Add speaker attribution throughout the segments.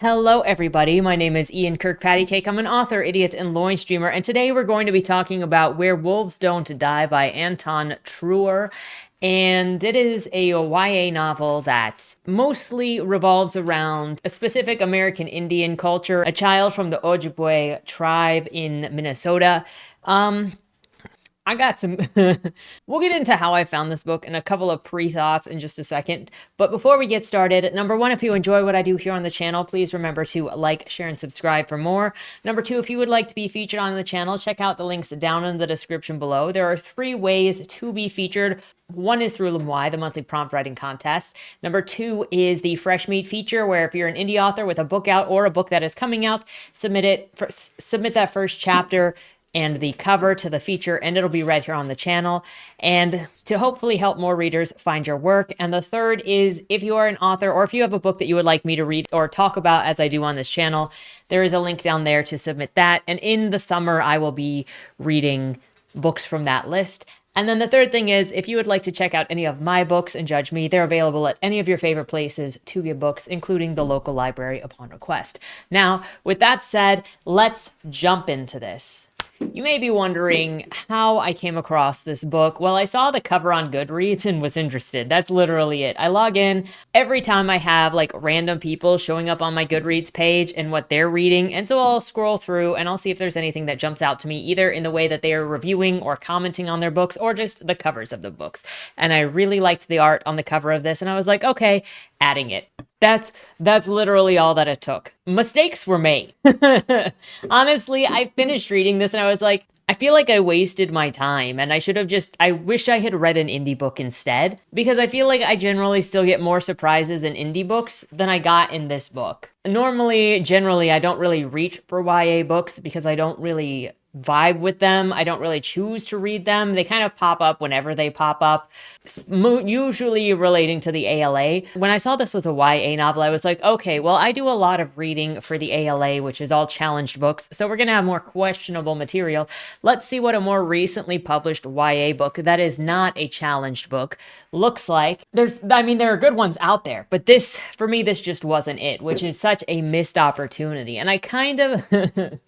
Speaker 1: Hello, everybody. My name is Ian Kirkpatrick. I'm an author, idiot, and loin streamer, and today we're going to be talking about Where Wolves Don't Die by Anton Treuer. And it is a YA novel that mostly revolves around a specific American Indian culture, a child from the Ojibwe tribe in Minnesota. I got some. We'll get into how I found this book and a couple of pre-thoughts in just a second. But before we get started, number one, if you enjoy what I do here on the channel, please remember to like, share, and subscribe for more. Number two, if you would like to be featured on the channel, check out the links down in the description below. There are 3 ways to be featured. One is through lmfao, the monthly prompt writing contest. Number 2 is the fresh meat feature, where if you're an indie author with a book out or a book that is coming out, submit that first chapter and the cover to the feature, and it'll be read here on the channel, and to hopefully help more readers find your work. And the third is, if you are an author or if you have a book that you would like me to read or talk about as I do on this channel, there is a link down there to submit that. And in the summer, I will be reading books from that list. And then the third thing is, if you would like to check out any of my books and judge me, they're available at any of your favorite places to get books, including the local library upon request. Now, with that said, let's jump into this. You may be wondering how I came across this book. Well, I saw the cover on Goodreads and was interested. That's literally it. I log in every time I have like random people showing up on my Goodreads page and what they're reading. And so I'll scroll through and I'll see if there's anything that jumps out to me, either in the way that they are reviewing or commenting on their books or just the covers of the books. And I really liked the art on the cover of this. And I was like, okay, adding it. That's literally all that it took. Mistakes were made. Honestly, I finished reading this and I was like, I feel like I wasted my time and I wish I had read an indie book instead, because I feel like I generally still get more surprises in indie books than I got in this book. Generally, I don't really reach for YA books because I don't really vibe with them. I don't really choose to read them. They kind of pop up whenever they pop up, usually relating to the ALA. When I saw this was a YA novel, I was like, okay, well, I do a lot of reading for the ALA, which is all challenged books, so we're going to have more questionable material. Let's see what a more recently published YA book that is not a challenged book looks like. There are good ones out there, but this, for me, this just wasn't it, which is such a missed opportunity. And I kind of...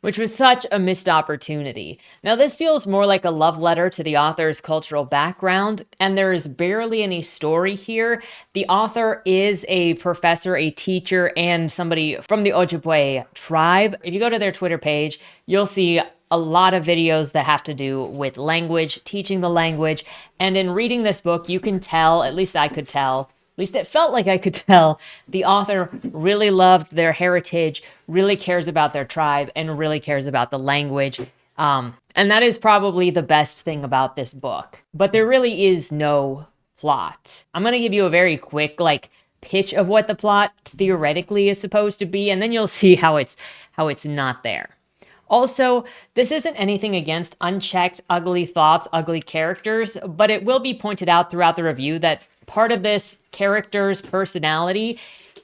Speaker 1: which was such a missed opportunity. Now, this feels more like a love letter to the author's cultural background, and there is barely any story here. The author is a professor, a teacher, and somebody from the Ojibwe tribe. If you go to their Twitter page, you'll see a lot of videos that have to do with language, teaching the language. And in reading this book, you can tell, at least I could tell, at least it felt like I could tell, the author really loved their heritage, really cares about their tribe, and really cares about the language. And that is probably the best thing about this book. But there really is no plot. I'm going to give you a very quick, pitch of what the plot theoretically is supposed to be, and then you'll see how it's not there. Also, this isn't anything against unchecked, ugly thoughts, ugly characters, but it will be pointed out throughout the review that part of this character's personality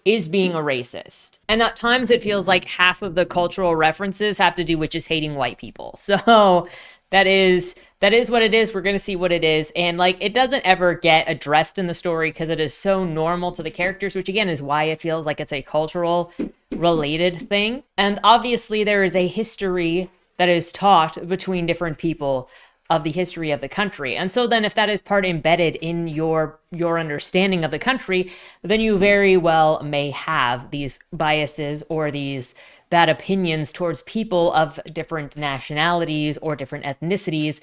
Speaker 1: is being a racist. And at times it feels like half of the cultural references have to do with just hating white people. So that is what it is. We're going to see what it is. And it doesn't ever get addressed in the story because it is so normal to the characters, which again is why it feels like it's a cultural related thing. And obviously there is a history that is taught between different people of the history of the country. And so then if that is part embedded in your understanding of the country, then you very well may have these biases or these bad opinions towards people of different nationalities or different ethnicities.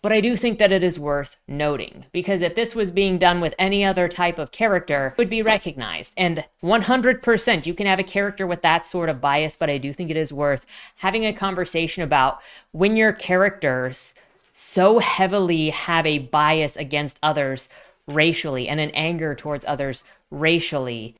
Speaker 1: But I do think that it is worth noting, because if this was being done with any other type of character, it would be recognized. And 100% you can have a character with that sort of bias, but I do think it is worth having a conversation about when your characters so heavily have a bias against others racially and an anger towards others racially.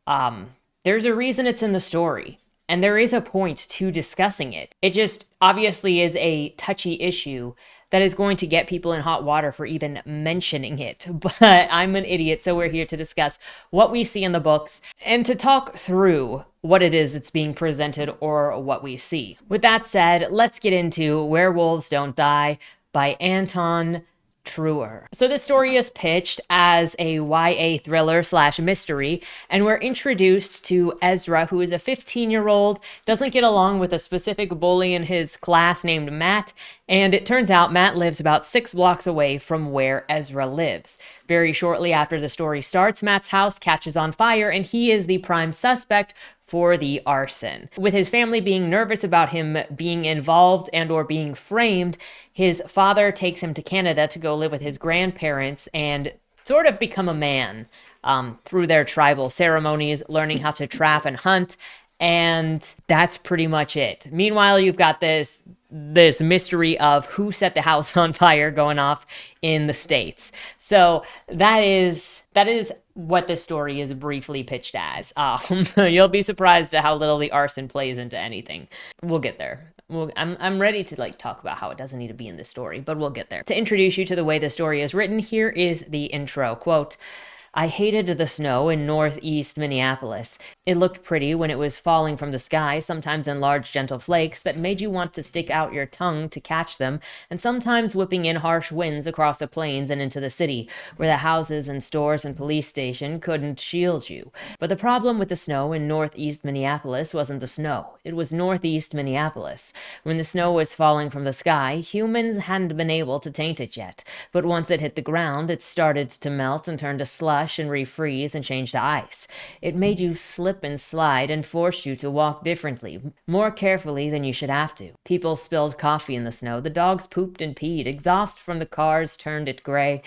Speaker 1: There's a reason it's in the story, and there is a point to discussing it. It just obviously is a touchy issue that is going to get people in hot water for even mentioning it. But I'm an idiot, so we're here to discuss what we see in the books and to talk through what it is that's being presented or what we see. With that said, let's get into Where Wolves Don't Die by Anton Treuer. So this story is pitched as a YA thriller / mystery, and we're introduced to Ezra, who is a 15-year-old, doesn't get along with a specific bully in his class named Matt, and it turns out Matt lives about 6 blocks away from where Ezra lives. Very shortly after the story starts, Matt's house catches on fire, and he is the prime suspect for the arson. With his family being nervous about him being involved and or being framed, his father takes him to Canada to go live with his grandparents and sort of become a man through their tribal ceremonies, learning how to trap and hunt. And that's pretty much it. Meanwhile, you've got this mystery of who set the house on fire going off in the States. So that is what this story is briefly pitched as. You'll be surprised at how little the arson plays into anything. We'll get there. I'm ready to talk about how it doesn't need to be in this story, but we'll get there. To introduce you to the way the story is written, here is the intro. Quote, I hated the snow in northeast Minneapolis. It looked pretty when it was falling from the sky, sometimes in large gentle flakes that made you want to stick out your tongue to catch them, and sometimes whipping in harsh winds across the plains and into the city, where the houses and stores and police station couldn't shield you. But the problem with the snow in northeast Minneapolis wasn't the snow. It was northeast Minneapolis. When the snow was falling from the sky, humans hadn't been able to taint it yet. But once it hit the ground, it started to melt and turn to slush and refreeze and change to ice. It made you slip and slide and forced you to walk differently, more carefully than you should have to. People spilled coffee in the snow. The dogs pooped and peed. Exhaust from the cars turned it gray.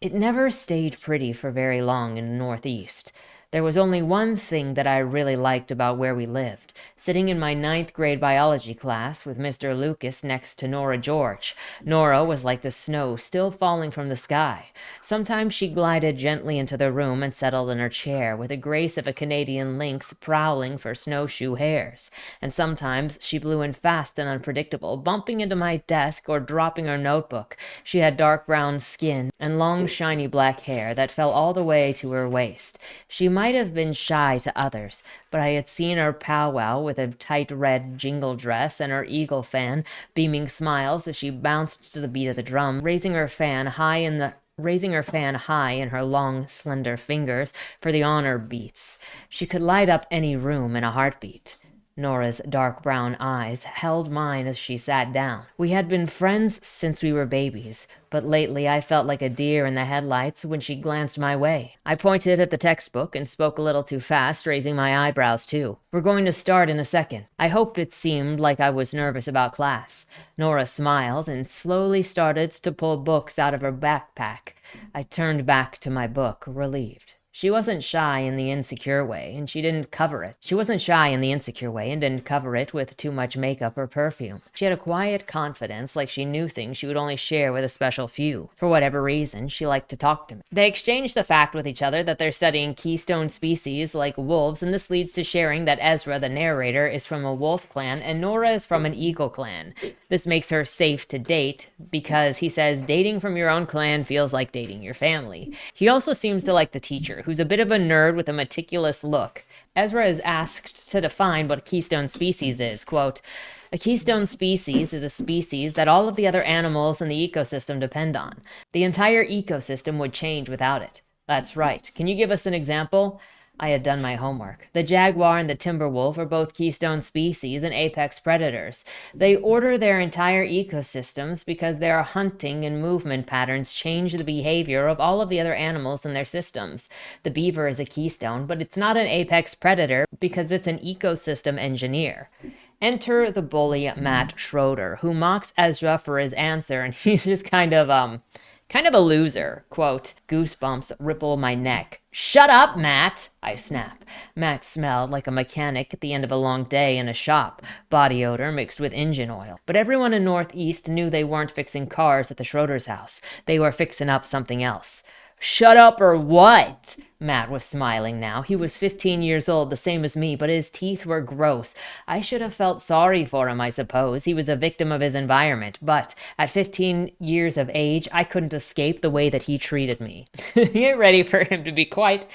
Speaker 1: It never stayed pretty for very long in the Northeast. There was only one thing that I really liked about where we lived. Sitting in my 9th grade biology class with Mr. Lucas next to Nora George. Nora was like the snow still falling from the sky. Sometimes she glided gently into the room and settled in her chair with the grace of a Canadian lynx prowling for snowshoe hares. And sometimes she blew in fast and unpredictable, bumping into my desk or dropping her notebook. She had dark brown skin and long shiny black hair that fell all the way to her waist. She might have been shy to others, but I had seen her powwow with a tight red jingle dress and her eagle fan, beaming smiles as she bounced to the beat of the drum, raising her fan high in her long, slender fingers for the honor beats. She could light up any room in a heartbeat. Nora's dark brown eyes held mine as she sat down. We had been friends since we were babies, but lately I felt like a deer in the headlights when she glanced my way. I pointed at the textbook and spoke a little too fast, raising my eyebrows too. We're going to start in a second. I hoped it seemed like I was nervous about class. Nora smiled and slowly started to pull books out of her backpack. I turned back to my book, relieved. She wasn't shy in the insecure way, and didn't cover it with too much makeup or perfume. She had a quiet confidence, like she knew things she would only share with a special few. For whatever reason, she liked to talk to me. They exchanged the fact with each other that they're studying keystone species like wolves, and this leads to sharing that Ezra, the narrator, is from a wolf clan, and Nora is from an eagle clan. This makes her safe to date, because he says dating from your own clan feels like dating your family. He also seems to like the teacher, who's a bit of a nerd with a meticulous look. Ezra is asked to define what a keystone species is. Quote, a keystone species is a species that all of the other animals in the ecosystem depend on. The entire ecosystem would change without it. That's right. Can you give us an example? I had done my homework. The jaguar and the timber wolf are both keystone species and apex predators. They order their entire ecosystems because their hunting and movement patterns change the behavior of all of the other animals in their systems. The beaver is a keystone, but it's not an apex predator because it's an ecosystem engineer. Enter the bully Matt Schroeder, who mocks Ezra for his answer, and he's just kind of a loser. Quote, goosebumps ripple my neck. Shut up, Matt, I snap. Matt smelled like a mechanic at the end of a long day in a shop, body odor mixed with engine oil. But everyone in Northeast knew they weren't fixing cars at the Schroeder's house. They were fixing up something else. Shut up or what? Matt was smiling now. He was 15 years old, the same as me, but his teeth were gross. I should have felt sorry for him, I suppose. He was a victim of his environment, but at 15 years of age, I couldn't escape the way that he treated me. Get ready for him to be quite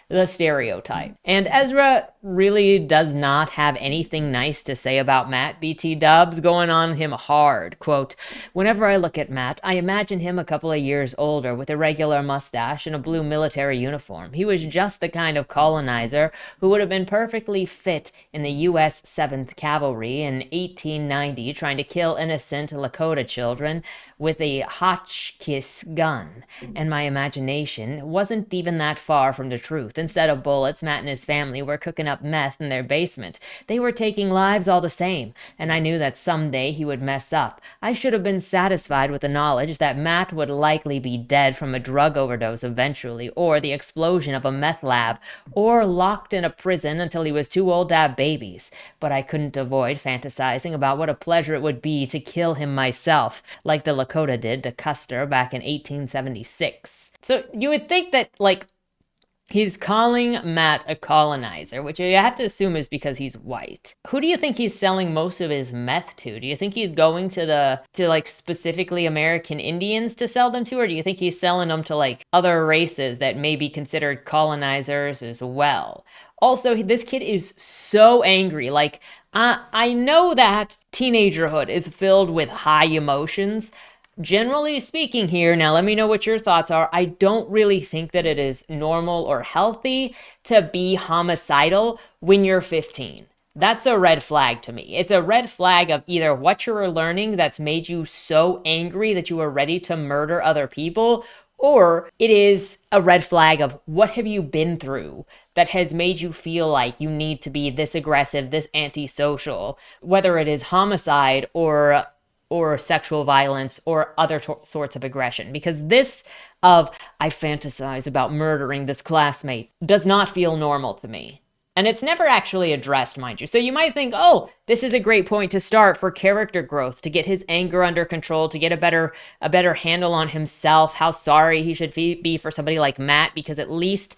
Speaker 1: the stereotype. And Ezra really does not have anything nice to say about Matt. BT Dubs going on him hard. Quote, "Whenever I look at Matt, I imagine him a couple of years older with a regular mustache and a blue military uniform. He was just the kind of colonizer who would have been perfectly fit in the U.S. 7th Cavalry in 1890 trying to kill innocent Lakota children with a Hotchkiss gun. And my imagination wasn't even that far from the truth. Instead of bullets, Matt and his family were cooking up meth in their basement. They were taking lives all the same, and I knew that someday he would mess up. I should have been satisfied with the knowledge that Matt would likely be dead from a drug overdose eventually, or the explosion of a meth lab, or locked in a prison until he was too old to have babies. But I couldn't avoid fantasizing about what a pleasure it would be to kill him myself, like the Lakota did to Custer back in 1876. So you would think that, he's calling Matt a colonizer, which you have to assume is because he's white. Who do you think he's selling most of his meth to? Do you think he's going to specifically American Indians to sell them to, or do you think he's selling them to other races that may be considered colonizers as well? Also, this kid is so angry. I know that teenagerhood is filled with high emotions. Generally speaking here, now let me know what your thoughts are. I don't really think that it is normal or healthy to be homicidal when you're 15. That's a red flag to me. It's a red flag of either what you're learning that's made you so angry that you are ready to murder other people, or it is a red flag of what have you been through that has made you feel like you need to be this aggressive, this antisocial, whether it is homicide or sexual violence or other sorts of aggression. Because this of, I fantasize about murdering this classmate, does not feel normal to me. And it's never actually addressed, mind you. So you might think, oh, this is a great point to start for character growth, to get his anger under control, to get a better handle on himself, how sorry he should be for somebody like Matt, because at least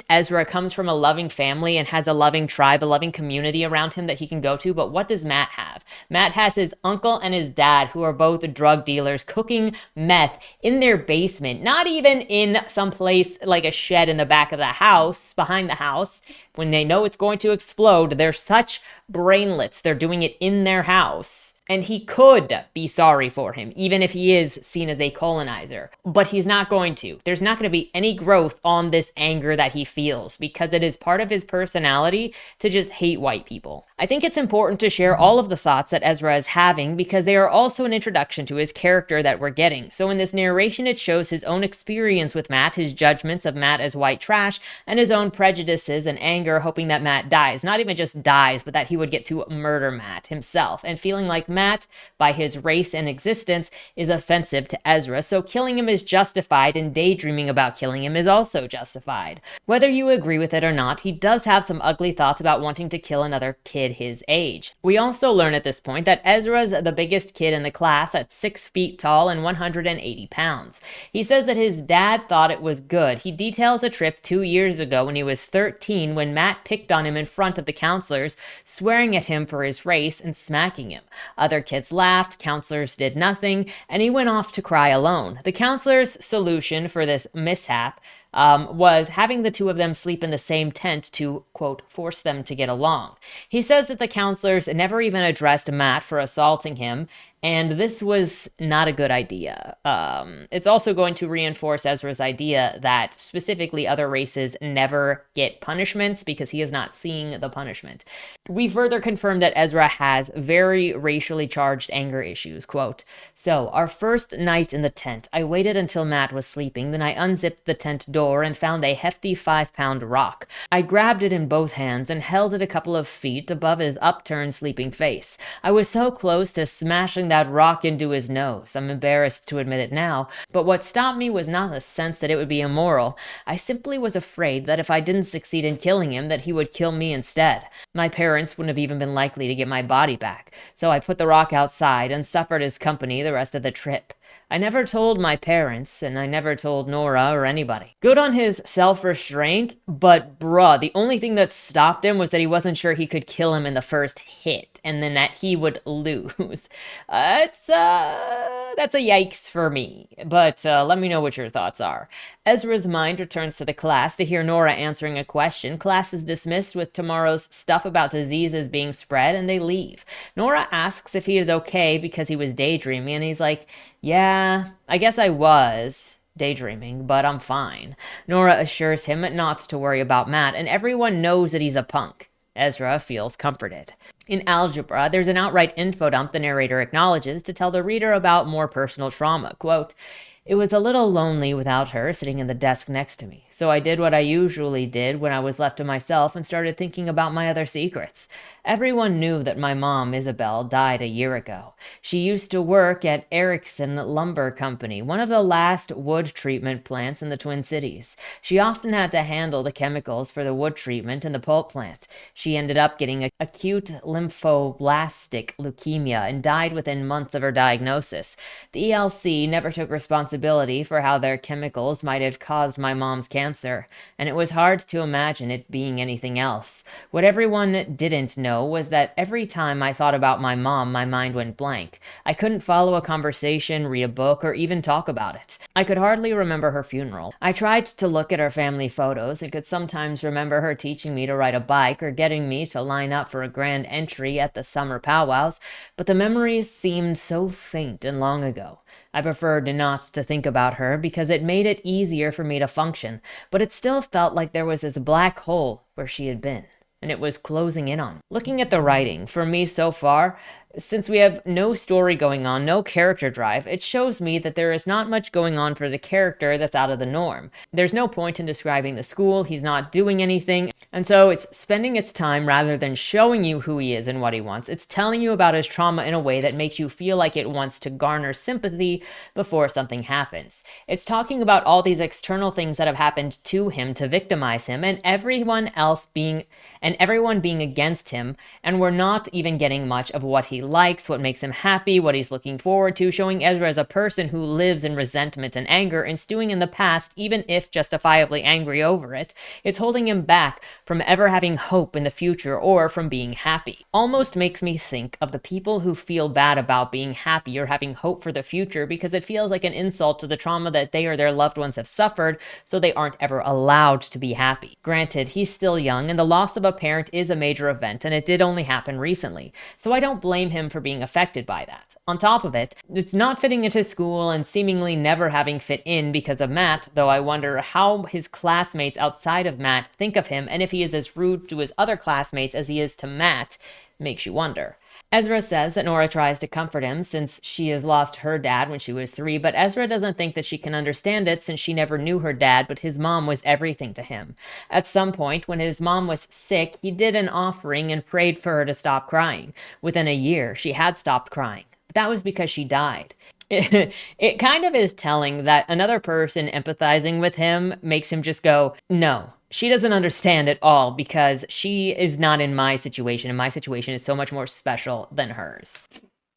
Speaker 1: Ezra comes from a loving family and has a loving tribe, a loving community around him that he can go to. But what does Matt have? Matt has his uncle and his dad, who are both drug dealers, cooking meth in their basement, not even in some place like a shed in the back of the house, behind the house, when they know it's going to explode. They're such brainlets. They're doing it in their house. And he could be sorry for him, even if he is seen as a colonizer. But he's not going to. There's not going to be any growth on this anger that he feels, because it is part of his personality to just hate white people. I think it's important to share all of the thoughts that Ezra is having, because they are also an introduction to his character that we're getting. So in this narration, it shows his own experience with Matt, his judgments of Matt as white trash, and his own prejudices and anger, hoping that Matt dies. Not even just dies, but that he would get to murder Matt himself, and feeling like Matt, by his race and existence, is offensive to Ezra, so killing him is justified, and daydreaming about killing him is also justified. Whether you agree with it or not, he does have some ugly thoughts about wanting to kill another kid his age. We also learn at this point that Ezra's the biggest kid in the class at 6 feet tall and 180 pounds. He says that his dad thought it was good. He details a trip 2 years ago when he was 13, when Matt picked on him in front of the counselors, swearing at him for his race and smacking him. Other kids laughed, counselors did nothing, and he went off to cry alone. The counselor's solution for this mishap was having the two of them sleep in the same tent to, quote, force them to get along. He says that the counselors never even addressed Matt for assaulting him, and this was not a good idea. It's also going to reinforce Ezra's idea that specifically other races never get punishments because he is not seeing the punishment. We further confirm that Ezra has very racially charged anger issues. Quote, "So, our first night in the tent, I waited until Matt was sleeping, then I unzipped the tent door and found a hefty 5-pound rock. I grabbed it in both hands and held it a couple of feet above his upturned sleeping face. I was so close to smashing that rock into his nose. I'm embarrassed to admit it now, but what stopped me was not the sense that it would be immoral. I simply was afraid that if I didn't succeed in killing him, that he would kill me instead. My parents wouldn't have even been likely to get my body back, so I put the rock outside and suffered his company the rest of the trip. I never told my parents, and I never told Nora or anybody. Good on his self-restraint, but bruh, the only thing that stopped him was that he wasn't sure he could kill him in the first hit, and then that he would lose. That's a yikes for me, but let me know what your thoughts are. Ezra's mind returns to the class to hear Nora answering a question. Class is dismissed with tomorrow's stuff about diseases being spread, and they leave. Nora asks if he is okay because he was daydreaming, and he's like, yeah, I guess I was daydreaming, but I'm fine. Nora assures him not to worry about Matt, and everyone knows that he's a punk. Ezra feels comforted. In algebra, there's an outright info dump the narrator acknowledges to tell the reader about more personal trauma. Quote, "It was a little lonely without her sitting in the desk next to me, so I did what I usually did when I was left to myself and started thinking about my other secrets. Everyone knew that my mom, Isabel, died a year ago. She used to work at Erickson Lumber Company, one of the last wood treatment plants in the Twin Cities. She often had to handle the chemicals for the wood treatment in the pulp plant. She ended up getting acute lymphoblastic leukemia and died within months of her diagnosis. The ELC never took responsibility for how their chemicals might have caused my mom's cancer, and it was hard to imagine it being anything else. What everyone didn't know was that every time I thought about my mom, my mind went blank. I couldn't follow a conversation, read a book, or even talk about it. I could hardly remember her funeral. I tried to look at her family photos and could sometimes remember her teaching me to ride a bike or getting me to line up for a grand entry at the summer powwows, but the memories seemed so faint and long ago. I preferred not to think about her because it made it easier for me to function, but it still felt like there was this black hole where she had been, and it was closing in on me." Looking at the writing, for me so far, since we have no story going on, no character drive, it shows me that there is not much going on for the character that's out of the norm. There's no point in describing the school, he's not doing anything, and so it's spending its time rather than showing you who he is and what he wants. It's telling you about his trauma in a way that makes you feel like it wants to garner sympathy before something happens. It's talking about all these external things that have happened to him to victimize him, and everyone being against him, and we're not even getting much of what he likes, what makes him happy, what he's looking forward to, showing Ezra as a person who lives in resentment and anger and stewing in the past, even if justifiably angry over it. It's holding him back from ever having hope in the future or from being happy. Almost makes me think of the people who feel bad about being happy or having hope for the future because it feels like an insult to the trauma that they or their loved ones have suffered, so they aren't ever allowed to be happy. Granted, he's still young, and the loss of a parent is a major event, and it did only happen recently, so I don't blame him for being affected by that. On top of it, it's not fitting into school and seemingly never having fit in because of Matt, though I wonder how his classmates outside of Matt think of him, and if he is as rude to his other classmates as he is to Matt, makes you wonder. Ezra says that Nora tries to comfort him since she has lost her dad when she was 3, but Ezra doesn't think that she can understand it since she never knew her dad, but his mom was everything to him. At some point, when his mom was sick, he did an offering and prayed for her to stop crying. Within a year, she had stopped crying, but that was because she died. It kind of is telling that another person empathizing with him makes him just go, no. She doesn't understand at all because she is not in my situation, and my situation is so much more special than hers.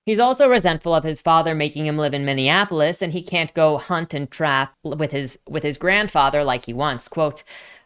Speaker 1: He's also resentful of his father making him live in Minneapolis, and he can't go hunt and trap with his grandfather like he wants. Quote,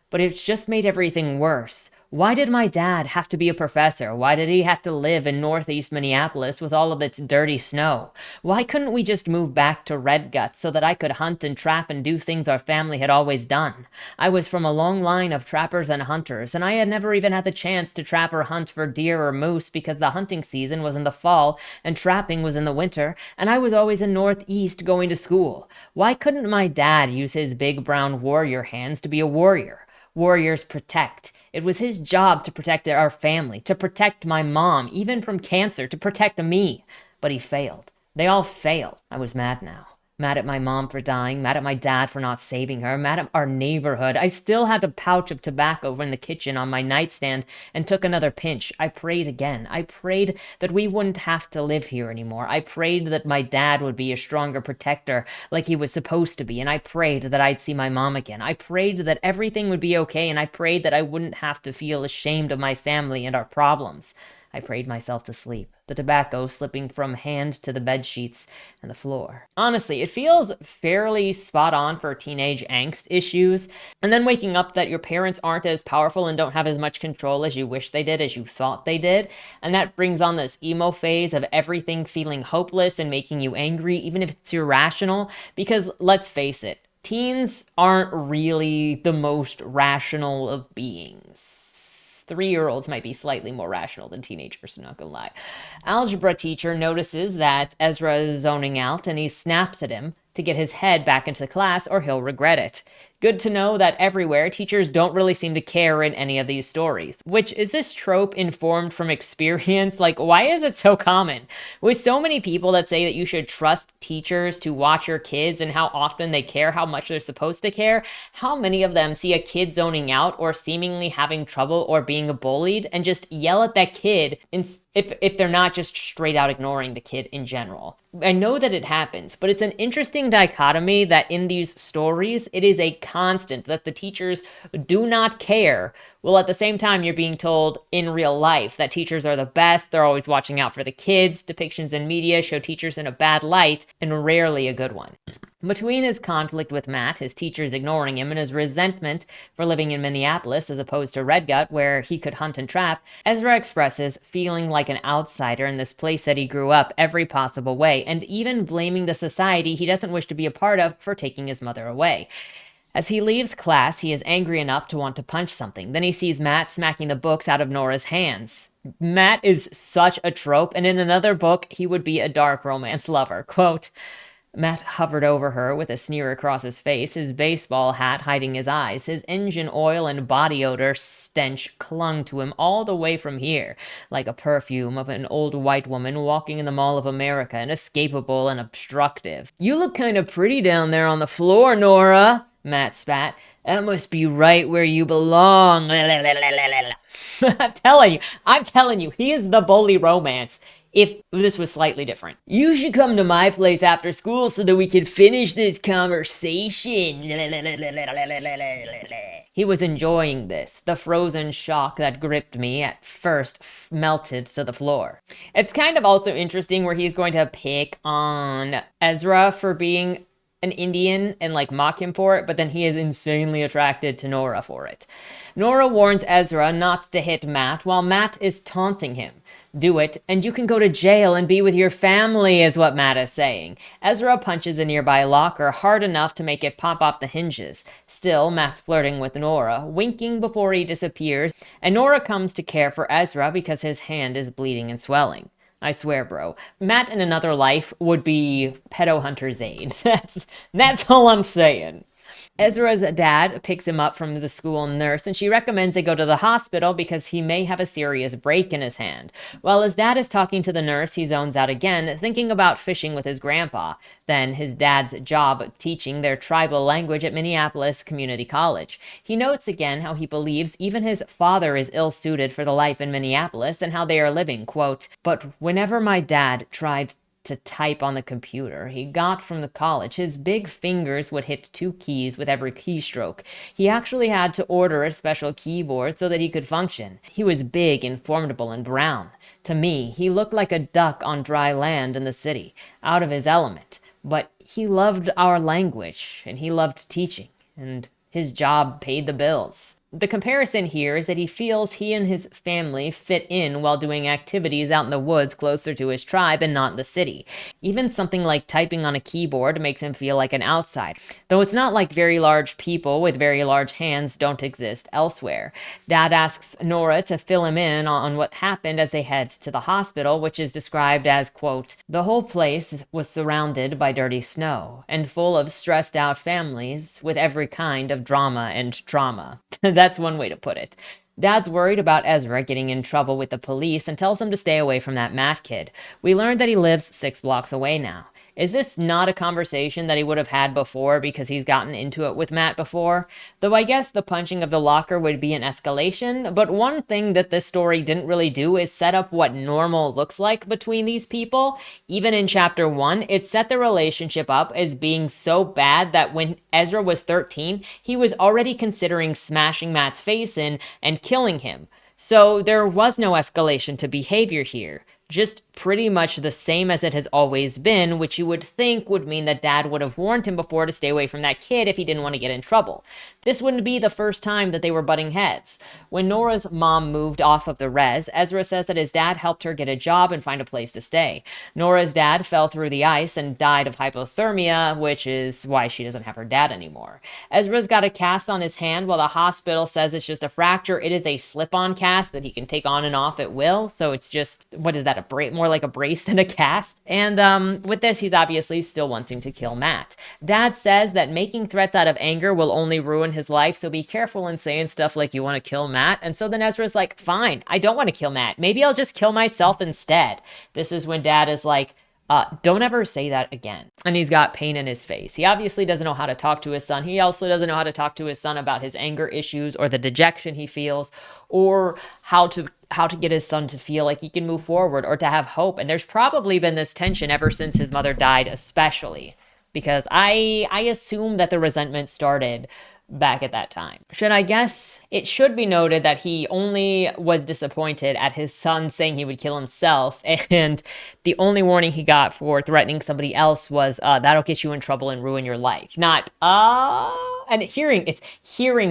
Speaker 1: "But it's just made everything worse. Why did my dad have to be a professor? Why did he have to live in northeast Minneapolis with all of its dirty snow? Why couldn't we just move back to Red Guts so that I could hunt and trap and do things our family had always done? I was from a long line of trappers and hunters, and I had never even had the chance to trap or hunt for deer or moose because the hunting season was in the fall and trapping was in the winter, and I was always in northeast going to school. Why couldn't my dad use his big brown warrior hands to be a warrior? Warriors protect. It was his job to protect our family, to protect my mom, even from cancer, to protect me. But he failed. They all failed. I was mad now. Mad at my mom for dying, mad at my dad for not saving her, mad at our neighborhood. I still had a pouch of tobacco in the kitchen on my nightstand and took another pinch. I prayed again. I prayed that we wouldn't have to live here anymore. I prayed that my dad would be a stronger protector like he was supposed to be, and I prayed that I'd see my mom again. I prayed that everything would be okay, and I prayed that I wouldn't have to feel ashamed of my family and our problems. I prayed myself to sleep, the tobacco slipping from hand to the bed sheets and the floor. Honestly, it feels fairly spot on for teenage angst issues. And then waking up that your parents aren't as powerful and don't have as much control as you wish they did, as you thought they did. And that brings on this emo phase of everything feeling hopeless and making you angry, even if it's irrational. Because let's face it, teens aren't really the most rational of beings. 3-year-olds might be slightly more rational than teenagers, I'm not gonna lie. Algebra teacher notices that Ezra is zoning out and he snaps at him to get his head back into class or he'll regret it. Good to know that everywhere, teachers don't really seem to care in any of these stories. Which, is this trope informed from experience? Like, why is it so common? With so many people that say that you should trust teachers to watch your kids and how often they care, how much they're supposed to care, how many of them see a kid zoning out or seemingly having trouble or being bullied and just yell at that kid if they're not just straight out ignoring the kid in general? I know that it happens, but it's an interesting dichotomy that in these stories, it is a constant that the teachers do not care. Well, at the same time, you're being told in real life that teachers are the best. They're always watching out for the kids. Depictions in media show teachers in a bad light and rarely a good one. Between his conflict with Matt, his teachers ignoring him, and his resentment for living in Minneapolis as opposed to Redgut, where he could hunt and trap, Ezra expresses feeling like an outsider in this place that he grew up every possible way, and even blaming the society he doesn't wish to be a part of for taking his mother away. As he leaves class, he is angry enough to want to punch something. Then he sees Matt smacking the books out of Nora's hands. Matt is such a trope, and in another book, he would be a dark romance lover. Quote, Matt hovered over her with a sneer across his face, his baseball hat hiding his eyes. His engine oil and body odor stench clung to him all the way from here, like a perfume of an old white woman walking in the Mall of America, inescapable and obstructive. You look kind of pretty down there on the floor, Nora, Matt spat. That must be right where you belong. I'm telling you, he is the bully romance. If this was slightly different. You should come to my place after school so that we could finish this conversation. He was enjoying this. The frozen shock that gripped me at first melted to the floor. It's kind of also interesting where he's going to pick on Ezra for being an Indian and like mock him for it, but then he is insanely attracted to Nora for it. Nora warns Ezra not to hit Matt while Matt is taunting him. Do it, and you can go to jail and be with your family, is what Matt is saying. Ezra punches a nearby locker hard enough to make it pop off the hinges. Still, Matt's flirting with Nora, winking before he disappears, and Nora comes to care for Ezra because his hand is bleeding and swelling. I swear, bro. Matt in another life would be pedo hunter Zayn. That's all I'm saying. Ezra's dad picks him up from the school nurse, and she recommends they go to the hospital because he may have a serious break in his hand. While his dad is talking to the nurse, he zones out again, thinking about fishing with his grandpa. Then his dad's job teaching their tribal language at Minneapolis Community College. He notes again how he believes even his father is ill-suited for the life in Minneapolis and how they are living, quote, but whenever my dad tried to type on the computer he got from the college, his big fingers would hit 2 keys with every keystroke. He actually had to order a special keyboard so that he could function. He was big and formidable and brown. To me, he looked like a duck on dry land in the city, out of his element. But he loved our language, and he loved teaching, and his job paid the bills. The comparison here is that he feels he and his family fit in while doing activities out in the woods closer to his tribe and not in the city. Even something like typing on a keyboard makes him feel like an outsider. Though it's not like very large people with very large hands don't exist elsewhere. Dad asks Nora to fill him in on what happened as they head to the hospital, which is described as, quote, the whole place was surrounded by dirty snow and full of stressed out families with every kind of drama and trauma. That's one way to put it. Dad's worried about Ezra getting in trouble with the police and tells him to stay away from that Matt kid. We learned that he lives 6 blocks away now. Is this not a conversation that he would have had before because he's gotten into it with Matt before? Though I guess the punching of the locker would be an escalation, but one thing that this story didn't really do is set up what normal looks like between these people. Even in chapter 1, it set the relationship up as being so bad that when Ezra was 13, he was already considering smashing Matt's face in and killing him. So there was no escalation to behavior here, just pretty much the same as it has always been, which you would think would mean that Dad would have warned him before to stay away from that kid if he didn't want to get in trouble. This wouldn't be the first time that they were butting heads. When Nora's mom moved off of the res, Ezra says that his dad helped her get a job and find a place to stay. Nora's dad fell through the ice and died of hypothermia, which is why she doesn't have her dad anymore. Ezra's got a cast on his hand while the hospital says it's just a fracture. It is a slip-on cast that he can take on and off at will, so it's just, what is that, more like a brace than a cast? And with this, he's obviously still wanting to kill Matt. Dad says that making threats out of anger will only ruin his life, so be careful in saying stuff like you want to kill Matt. And so then Ezra's like, fine, I don't want to kill Matt. Maybe I'll just kill myself instead. This is when Dad is like, don't ever say that again. And he's got pain in his face. He obviously doesn't know how to talk to his son. He also doesn't know how to talk to his son about his anger issues or the dejection he feels, or how to get his son to feel like he can move forward or to have hope. And there's probably been this tension ever since his mother died, especially because I assume that the resentment started back at that time. I guess it should be noted that he only was disappointed at his son saying he would kill himself, and the only warning he got for threatening somebody else was, that'll get you in trouble and ruin your life. Not, and hearing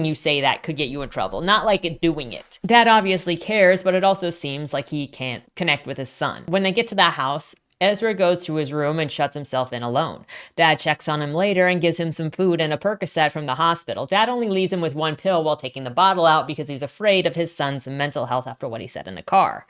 Speaker 1: you say that could get you in trouble, not like doing it. Dad obviously cares, but it also seems like he can't connect with his son. When they get to that house, Ezra goes to his room and shuts himself in alone. Dad checks on him later and gives him some food and a Percocet from the hospital. Dad only leaves him with one pill while taking the bottle out because he's afraid of his son's mental health after what he said in the car.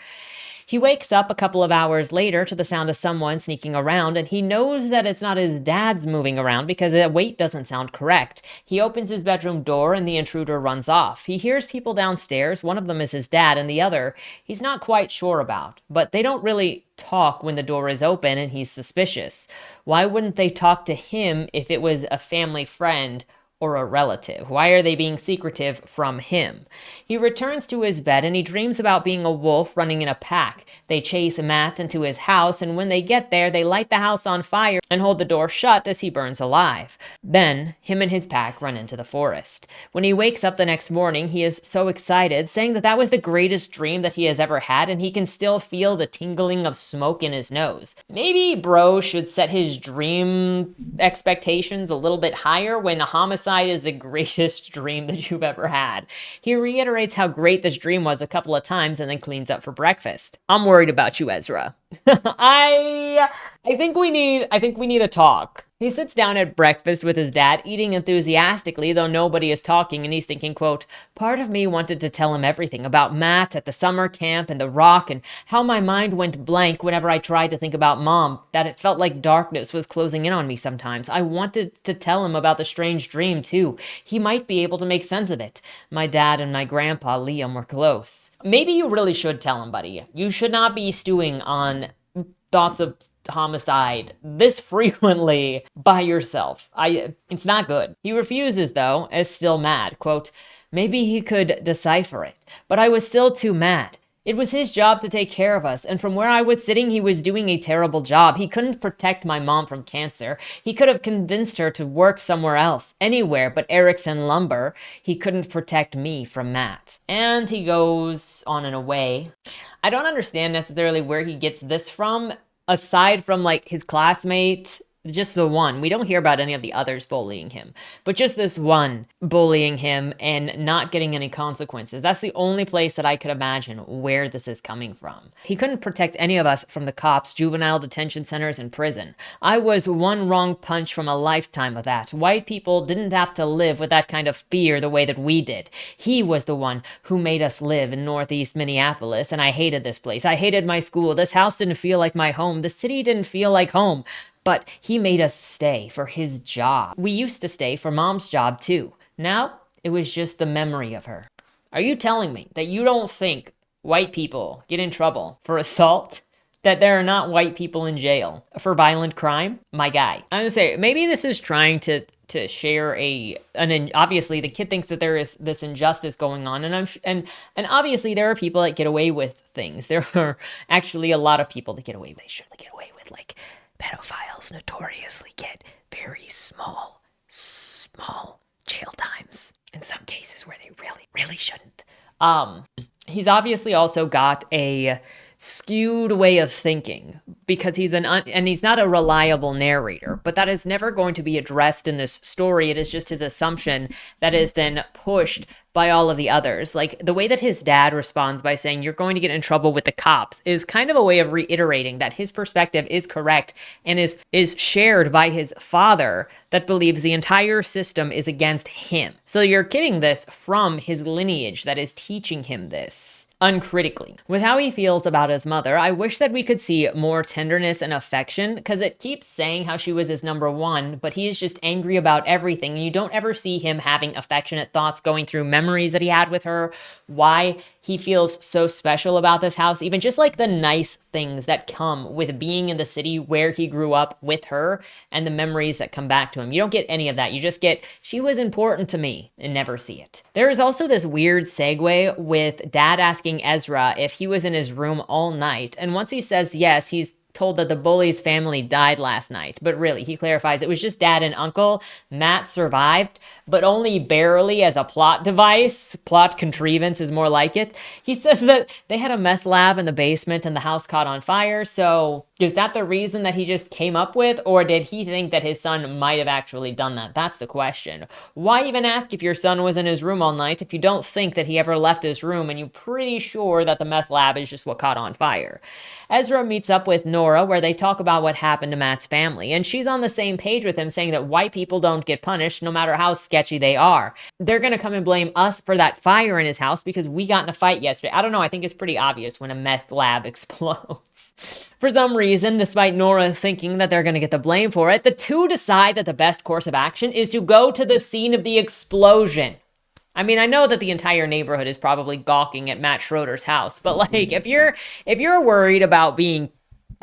Speaker 1: He wakes up a couple of hours later to the sound of someone sneaking around, and he knows that it's not his dad's moving around because the weight doesn't sound correct. He opens his bedroom door and the intruder runs off. He hears people downstairs. One of them is his dad, and the other he's not quite sure about. But they don't really talk when the door is open, and he's suspicious. Why wouldn't they talk to him if it was a family friend or a relative? Why are they being secretive from him? He returns to his bed and he dreams about being a wolf running in a pack. They chase Matt into his house, and when they get there, they light the house on fire and hold the door shut as he burns alive. Then, him and his pack run into the forest. When he wakes up the next morning, he is so excited, saying that was the greatest dream that he has ever had, and he can still feel the tingling of smoke in his nose. Maybe bro should set his dream expectations a little bit higher when a homicide is the greatest dream that you've ever had. He reiterates how great this dream was a couple of times and then cleans up for breakfast. I'm worried about you, Ezra. I think we need a talk. He sits down at breakfast with his dad, eating enthusiastically, though nobody is talking, and he's thinking, quote, part of me wanted to tell him everything about Matt at the summer camp and the rock, and how my mind went blank whenever I tried to think about Mom, that it felt like darkness was closing in on me sometimes. I wanted to tell him about the strange dream, too. He might be able to make sense of it. My dad and my grandpa, Liam, were close. Maybe you really should tell him, buddy. You should not be stewing on thoughts of homicide this frequently by yourself. It's not good. He refuses, though, is still mad. Quote, maybe he could decipher it, but I was still too mad. It was his job to take care of us, and from where I was sitting, he was doing a terrible job. He couldn't protect my mom from cancer. He could have convinced her to work somewhere else, anywhere but Erickson Lumber. He couldn't protect me from Matt. And he goes on and away. I don't understand necessarily where he gets this from, aside from like his classmate, just the one. We don't hear about any of the others bullying him, but just this one bullying him and not getting any consequences. That's the only place that I could imagine where this is coming from. He couldn't protect any of us from the cops, juvenile detention centers, and prison. I was one wrong punch from a lifetime of that. White people didn't have to live with that kind of fear the way that we did. He was the one who made us live in Northeast Minneapolis, and I hated this place. I hated my school. This house didn't feel like my home. The city didn't feel like home. But he made us stay for his job. We used to stay for Mom's job too. Now, it was just the memory of her. Are you telling me that you don't think white people get in trouble for assault? That there are not white people in jail for violent crime? My guy. I'm gonna say, maybe this is trying to share obviously the kid thinks that there is this injustice going on, and obviously there are people that get away with things. There are actually a lot of people that get away with, they shouldn't get away with, like pedophiles notoriously get very small jail times in some cases where they really, really shouldn't. He's obviously also got a skewed way of thinking because and he's not a reliable narrator, but that is never going to be addressed in this story. It is just his assumption that is then pushed by all of the others. Like the way that his dad responds by saying, "You're going to get in trouble with the cops," is kind of a way of reiterating that his perspective is correct and is shared by his father that believes the entire system is against him. So you're getting this from his lineage that is teaching him this uncritically. With how he feels about his mother, I wish that we could see more tenderness and affection, because it keeps saying how she was his number one, but he is just angry about everything. You don't ever see him having affectionate thoughts going through memories that he had with her, why he feels so special about this house, even just like the nice things that come with being in the city where he grew up with her and the memories that come back to him. You don't get any of that. You just get, she was important to me, and never see it. There is also this weird segue with Dad asking Ezra if he was in his room all night. And once he says yes, he's told that the bully's family died last night. But really, he clarifies it was just Dad and Uncle. Matt survived, but only barely as a plot device. Plot contrivance is more like it. He says that they had a meth lab in the basement and the house caught on fire. So is that the reason that he just came up with? Or did he think that his son might have actually done that? That's the question. Why even ask if your son was in his room all night if you don't think that he ever left his room and you're pretty sure that the meth lab is just what caught on fire? Ezra meets up with Nora, where they talk about what happened to Matt's family, and she's on the same page with him, saying that white people don't get punished no matter how sketchy they are. They're going to come and blame us for that fire in his house because we got in a fight yesterday. I don't know, I think it's pretty obvious when a meth lab explodes. For some reason, despite Nora thinking that they're going to get the blame for it, the two decide that the best course of action is to go to the scene of the explosion. I mean, I know that the entire neighborhood is probably gawking at Matt Schroeder's house, but like, if you're worried about being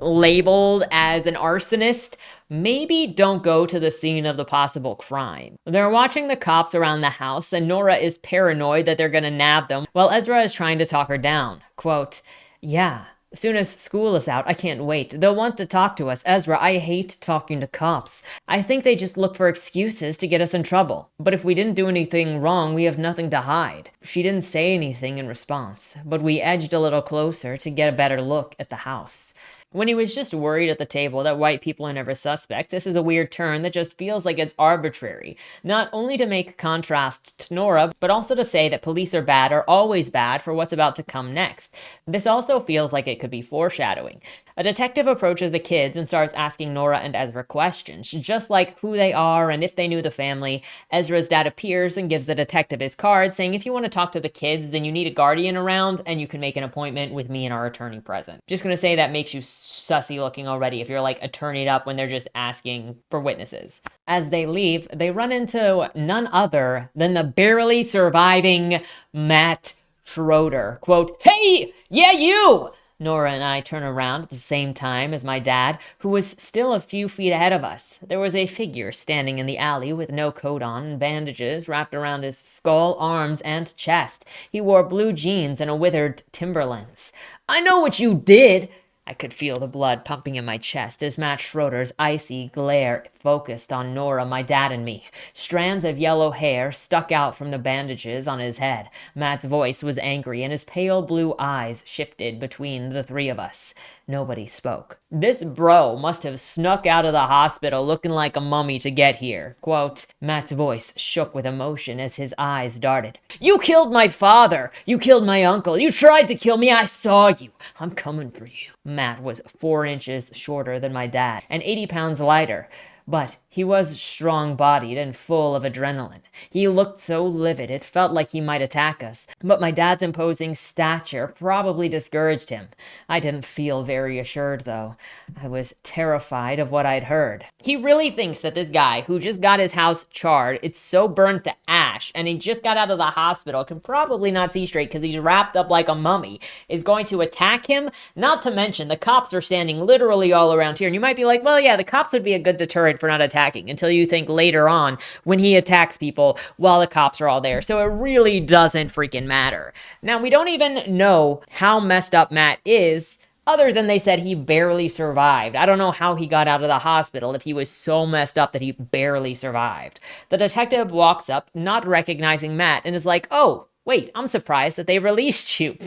Speaker 1: labeled as an arsonist, maybe don't go to the scene of the possible crime. They're watching the cops around the house, and Nora is paranoid that they're going to nab them, while Ezra is trying to talk her down. Quote, "Yeah, as soon as school is out, I can't wait. They'll want to talk to us. Ezra, I hate talking to cops. I think they just look for excuses to get us in trouble. But if we didn't do anything wrong, we have nothing to hide." She didn't say anything in response, but we edged a little closer to get a better look at the house. When he was just worried at the table that white people are never suspects, this is a weird turn that just feels like it's arbitrary. Not only to make contrast to Nora, but also to say that police are bad or always bad for what's about to come next. This also feels like it could be foreshadowing. A detective approaches the kids and starts asking Nora and Ezra questions, just like who they are and if they knew the family. Ezra's dad appears and gives the detective his card, saying if you want to talk to the kids, then you need a guardian around and you can make an appointment with me and our attorney present. Just gonna say that makes you sussy looking already if you're like attorneyed up when they're just asking for witnesses. As they leave, they run into none other than the barely surviving Matt Schroeder. Quote, "Hey, yeah, you!" Nora and I turn around at the same time as my dad, who was still a few feet ahead of us. There was a figure standing in the alley with no coat on and bandages wrapped around his skull, arms, and chest. He wore blue jeans and a withered Timberlands. "I know what you did!" I could feel the blood pumping in my chest as Matt Schroeder's icy glare focused on Nora, my dad, and me. Strands of yellow hair stuck out from the bandages on his head. Matt's voice was angry, and his pale blue eyes shifted between the three of us. Nobody spoke. This bro must have snuck out of the hospital looking like a mummy to get here. Quote, Matt's voice shook with emotion as his eyes darted. "You killed my father! You killed my uncle! You tried to kill me! I saw you! I'm coming for you!" Matt was 4 inches shorter than my dad and 80 pounds lighter, but he was strong-bodied and full of adrenaline. He looked so livid it felt like he might attack us, but my dad's imposing stature probably discouraged him. I didn't feel very assured, though. I was terrified of what I'd heard. He really thinks that this guy, who just got his house charred, it's so burnt to ash, and he just got out of the hospital, can probably not see straight because he's wrapped up like a mummy, is going to attack him? Not to mention, the cops are standing literally all around here, and you might be like, well, yeah, the cops would be a good deterrent for not attacking, until you think later on when he attacks people while the cops are all there. So it really doesn't freaking matter. Now, we don't even know how messed up Matt is, other than they said he barely survived. I don't know how he got out of the hospital if he was so messed up that he barely survived. The detective walks up, not recognizing Matt, and is like, "Oh, Wait, I'm surprised that they released you.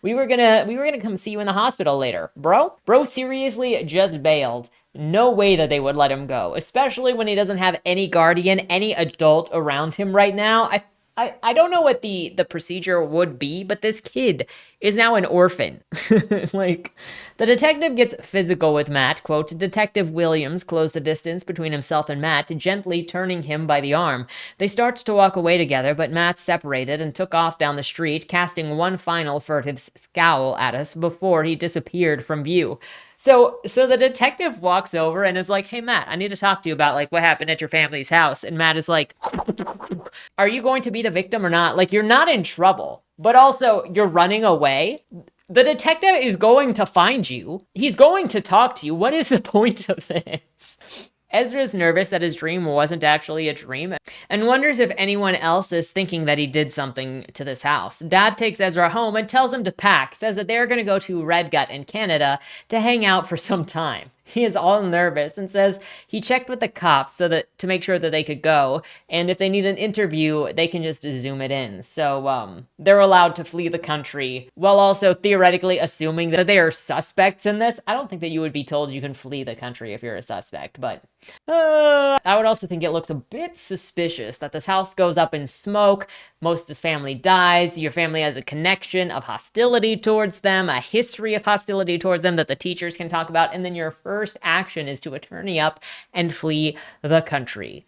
Speaker 1: We were gonna come see you in the hospital later. Bro seriously just bailed. No way that they would let him go, especially when he doesn't have any guardian, any adult around him right now. I don't know what the procedure would be, but this kid is now an orphan. Like, the detective gets physical with Matt. Quote, Detective Williams closed the distance between himself and Matt, gently turning him by the arm. They start to walk away together, but Matt separated and took off down the street, casting one final furtive scowl at us before he disappeared from view. So the detective walks over and is like, hey, Matt, I need to talk to you about, like, what happened at your family's house. And Matt is like, are you going to be the victim or not? Like, you're not in trouble, but also you're running away. The detective is going to find you. He's going to talk to you. What is the point of this? Ezra's nervous that his dream wasn't actually a dream and wonders if anyone else is thinking that he did something to this house. Dad takes Ezra home and tells him to pack, says that they're going to go to Red Gut in Canada to hang out for some time. He is all nervous and says he checked with the cops to make sure that they could go, and if they need an interview, they can just zoom it in. So they're allowed to flee the country while also theoretically assuming that they are suspects in this. I don't think that you would be told you can flee the country if you're a suspect, but I would also think it looks a bit suspicious that this house goes up in smoke. Most of this family dies. Your family has a connection of hostility towards them, a history of hostility towards them that the teachers can talk about, and then your first action is to attorney up and flee the country.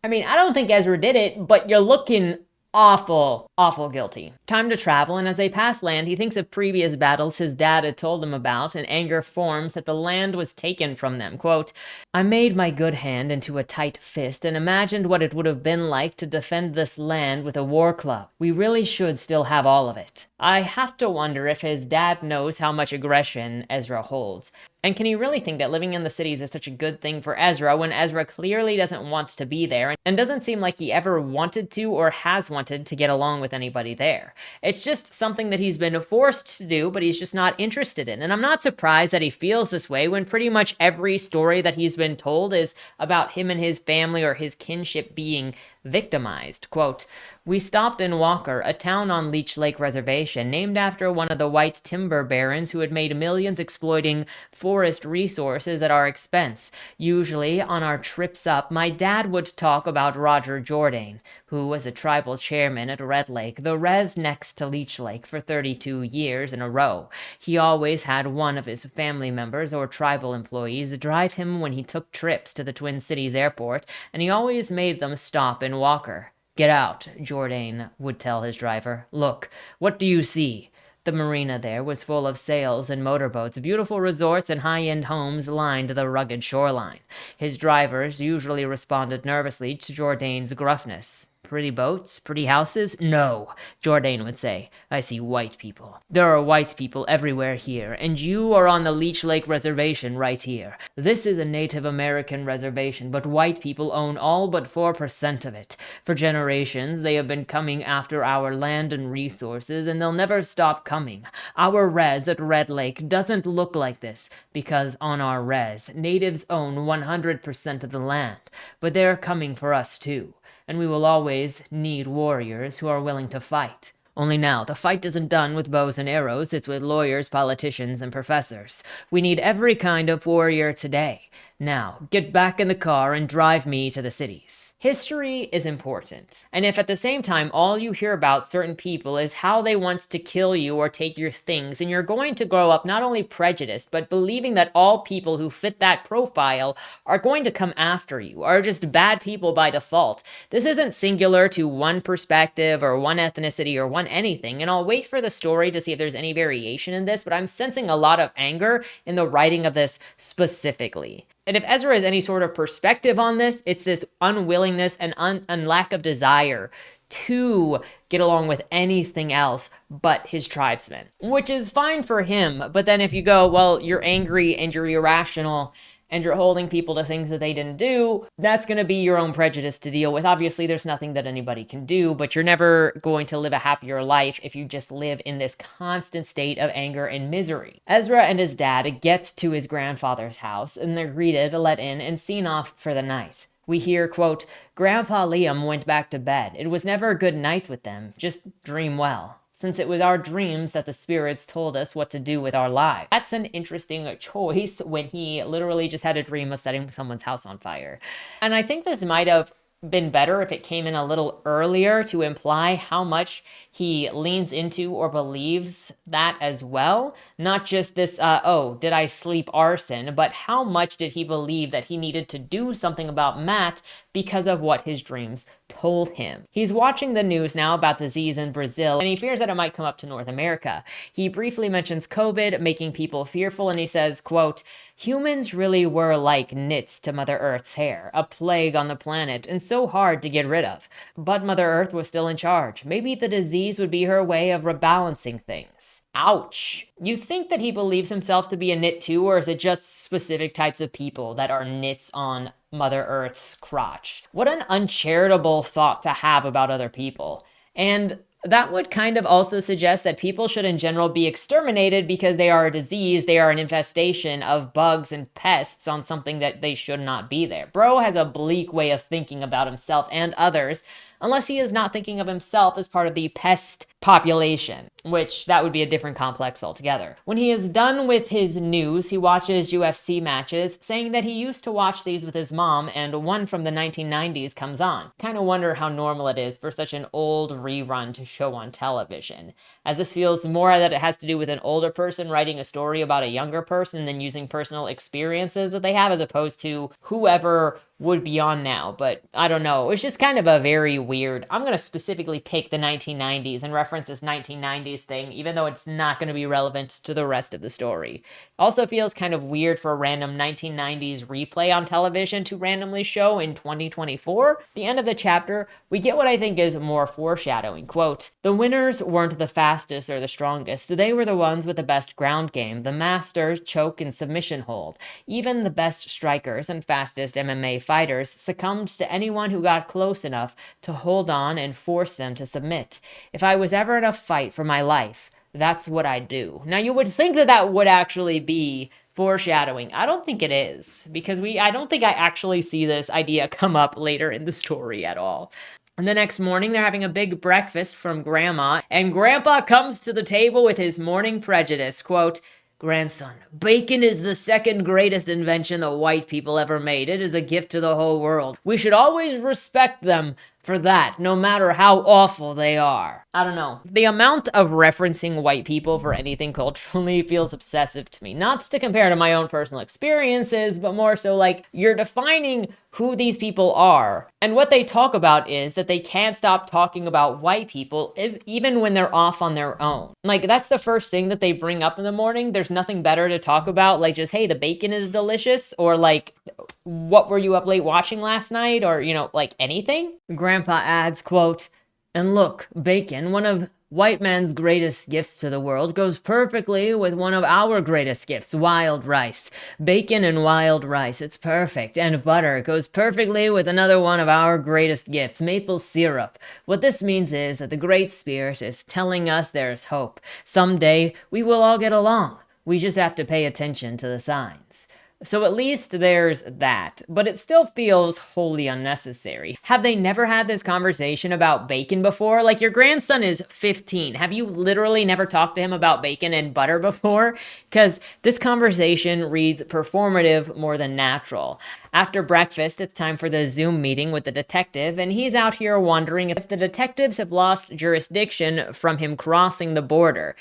Speaker 1: I mean, I don't think Ezra did it, but you're looking awful guilty. Time to travel, and as they pass land, he thinks of previous battles his dad had told him about, and anger forms that the land was taken from them. Quote, I made my good hand into a tight fist and imagined what it would have been like to defend this land with a war club. We really should still have all of it. I have to wonder if his dad knows how much aggression Ezra holds. And can he really think that living in the cities is such a good thing for Ezra when Ezra clearly doesn't want to be there and doesn't seem like he ever wanted to or has wanted to get along with anybody there? It's just something that he's been forced to do, but he's just not interested in. And I'm not surprised that he feels this way when pretty much every story that he's been told is about him and his family or his kinship being victimized. Quote, we stopped in Walker, a town on Leech Lake Reservation, named after one of the white timber barons who had made millions exploiting forest resources at our expense. Usually, on our trips up, my dad would talk about Roger Jourdain, who was a tribal chairman at Red Lake, the res next to Leech Lake, for 32 years in a row. He always had one of his family members or tribal employees drive him when he took trips to the Twin Cities airport, and he always made them stop in Walker. Get out, Jourdain would tell his driver. Look, what do you see? The marina there was full of sails and motorboats. Beautiful resorts and high-end homes lined the rugged shoreline. His drivers usually responded nervously to Jourdain's gruffness. Pretty boats? Pretty houses? No, Jourdain would say. I see white people. There are white people everywhere here, and you are on the Leech Lake Reservation right here. This is a Native American reservation, but white people own all but 4% of it. For generations, they have been coming after our land and resources, and they'll never stop coming. Our res at Red Lake doesn't look like this, because on our res, natives own 100% of the land, but they're coming for us too. And we will always need warriors who are willing to fight. Only now, the fight isn't done with bows and arrows, it's with lawyers, politicians, and professors. We need every kind of warrior today. Now, get back in the car and drive me to the cities. History is important. And if at the same time all you hear about certain people is how they want to kill you or take your things, then you're going to grow up not only prejudiced, but believing that all people who fit that profile are going to come after you, are just bad people by default. This isn't singular to one perspective or one ethnicity or one anything, and I'll wait for the story to see if there's any variation in this, but I'm sensing a lot of anger in the writing of this specifically. And if Ezra has any sort of perspective on this, it's this unwillingness and lack of desire to get along with anything else but his tribesmen, which is fine for him. But then if you go, well, you're angry and you're irrational and you're holding people to things that they didn't do, that's going to be your own prejudice to deal with. Obviously, there's nothing that anybody can do, but you're never going to live a happier life if you just live in this constant state of anger and misery. Ezra and his dad get to his grandfather's house, and they're greeted, let in, and seen off for the night. We hear, quote, "Grandpa Liam went back to bed. It was never a good night with them. Just dream well, since it was our dreams that the spirits told us what to do with our lives." That's an interesting choice when he literally just had a dream of setting someone's house on fire. And I think this might have been better if it came in a little earlier to imply how much he leans into or believes that as well. Not just this, oh, did I sleep arson, but how much did he believe that he needed to do something about Matt because of what his dreams told him. He's watching the news now about disease in Brazil, and he fears that it might come up to North America. He briefly mentions COVID making people fearful, and he says, quote, "Humans really were like nits to Mother Earth's hair, a plague on the planet, and so hard to get rid of. But Mother Earth was still in charge. Maybe the disease would be her way of rebalancing things." Ouch. You think that he believes himself to be a nit too, or is it just specific types of people that are nits on Mother Earth's crotch? What an uncharitable thought to have about other people. And that would kind of also suggest that people should in general be exterminated because they are a disease, they are an infestation of bugs and pests on something that they should not be there. Bro has a bleak way of thinking about himself and others, unless he is not thinking of himself as part of the pest population, which that would be a different complex altogether. When he is done with his news, he watches UFC matches, saying that he used to watch these with his mom, and one from the 1990s comes on. Kind of wonder how normal it is for such an old rerun to show on television, as this feels more that it has to do with an older person writing a story about a younger person than using personal experiences that they have, as opposed to whoever would be on now. But I don't know, it's just kind of a very weird, I'm going to specifically pick the 1990s and reference this 1990s thing, even though it's not going to be relevant to the rest of the story. Also feels kind of weird for a random 1990s replay on television to randomly show in 2024. The end of the chapter, we get what I think is more foreshadowing. Quote, "The winners weren't the fastest or the strongest. They were the ones with the best ground game, the master choke and submission hold. Even the best strikers and fastest MMA fighters succumbed to anyone who got close enough to hold on and force them to submit. If I was ever in a fight for my life, that's what I'd do." Now, you would think that that would actually be foreshadowing. I don't think it is, because I don't think I actually see this idea come up later in the story at all. And the next morning, they're having a big breakfast from Grandma, and Grandpa comes to the table with his morning prejudice. Quote, "Grandson, bacon is the second greatest invention the white people ever made. It is a gift to the whole world. We should always respect them for that, no matter how awful they are." I don't know. The amount of referencing white people for anything culturally feels obsessive to me. Not to compare to my own personal experiences, but more so like you're defining who these people are. And what they talk about is that they can't stop talking about white people even when they're off on their own. Like, that's the first thing that they bring up in the morning. There's nothing better to talk about, like just, hey, the bacon is delicious, or like, what were you up late watching last night, or, you know, like anything. Grandpa adds, quote, "And look, bacon, one of white man's greatest gifts to the world, goes perfectly with one of our greatest gifts, wild rice. Bacon and wild rice, it's perfect. And butter goes perfectly with another one of our greatest gifts, maple syrup. What this means is that the Great Spirit is telling us there's hope. Someday we will all get along. We just have to pay attention to the signs." So at least there's that, but it still feels wholly unnecessary. Have they never had this conversation about bacon before? Like, your grandson is 15. Have you literally never talked to him about bacon and butter before? Because this conversation reads performative more than natural. After breakfast, it's time for the Zoom meeting with the detective, and he's out here wondering if the detectives have lost jurisdiction from him crossing the border.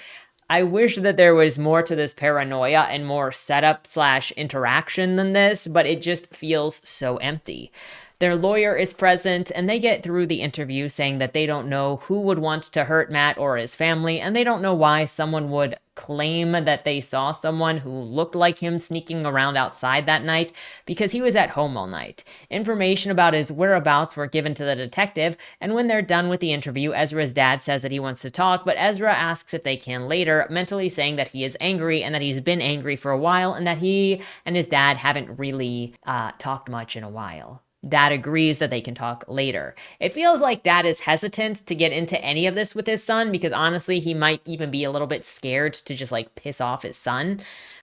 Speaker 1: I wish that there was more to this paranoia and more setup/interaction than this, but it just feels so empty. Their lawyer is present, and they get through the interview saying that they don't know who would want to hurt Matt or his family, and they don't know why someone would claim that they saw someone who looked like him sneaking around outside that night, because he was at home all night. Information about his whereabouts were given to the detective, and when they're done with the interview, Ezra's dad says that he wants to talk, but Ezra asks if they can later, mentally saying that he is angry and that he's been angry for a while, and that he and his dad haven't really talked much in a while. Dad agrees that they can talk later. It feels like Dad is hesitant to get into any of this with his son, because honestly, he might even be a little bit scared to just like piss off his son.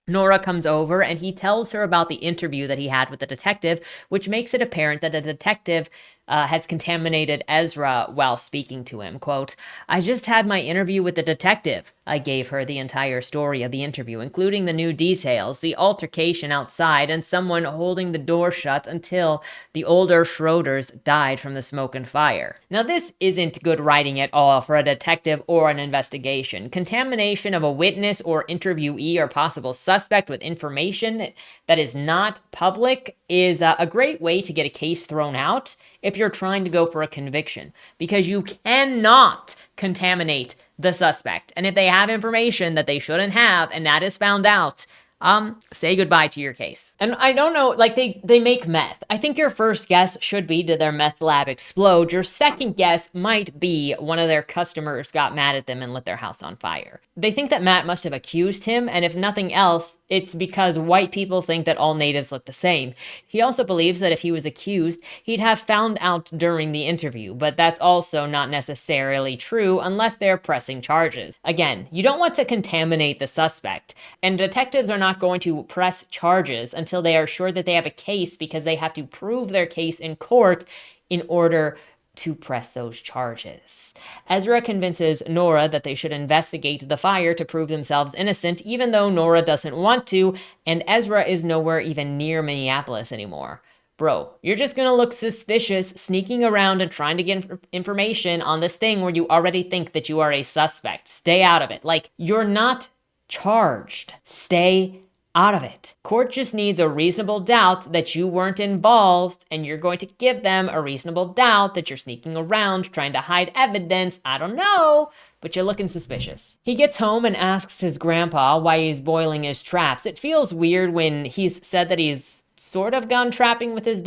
Speaker 1: Nora comes over and he tells her about the interview that he had with the detective, which makes it apparent that the detective has contaminated Ezra while speaking to him. Quote, "I just had my interview with the detective." I gave her the entire story of the interview, including the new details, the altercation outside, and someone holding the door shut until the older Schroeders died from the smoke and fire. Now, this isn't good writing at all for a detective or an investigation. Contamination of a witness or interviewee or possible suspect with information that is not public is a great way to get a case thrown out if you're trying to go for a conviction, because you cannot contaminate the suspect. And if they have information that they shouldn't have and that is found out, say goodbye to your case. And I don't know, like they make meth. I think your first guess should be, did their meth lab explode? Your second guess might be one of their customers got mad at them and lit their house on fire. They think that Matt must have accused him, and if nothing else, it's because white people think that all natives look the same. He also believes that if he was accused, he'd have found out during the interview, but that's also not necessarily true unless they're pressing charges. Again, you don't want to contaminate the suspect, and detectives are not going to press charges until they are sure that they have a case, because they have to prove their case in court in order to press those charges. Ezra convinces Nora that they should investigate the fire to prove themselves innocent, even though Nora doesn't want to, and Ezra is nowhere even near Minneapolis anymore. Bro, you're just gonna look suspicious sneaking around and trying to get information on this thing where you already think that you are a suspect. Stay out of it. Like, you're not charged. Stay out of it. Court just needs a reasonable doubt that you weren't involved, and you're going to give them a reasonable doubt that you're sneaking around trying to hide evidence. I don't know, but you're looking suspicious. He gets home and asks his grandpa why he's boiling his traps. It feels weird when he's said that he's sort of gone trapping with his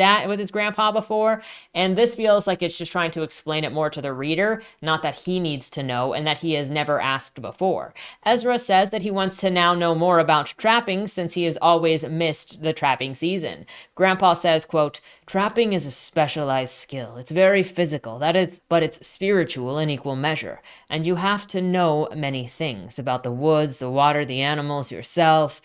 Speaker 1: grandpa before, and this feels like it's just trying to explain it more to the reader, not that he needs to know and that he has never asked before. Ezra says that he wants to now know more about trapping since he has always missed the trapping season. Grandpa says, quote, "Trapping is a specialized skill. It's very physical, but it's spiritual in equal measure, and you have to know many things about the woods, the water, the animals, yourself.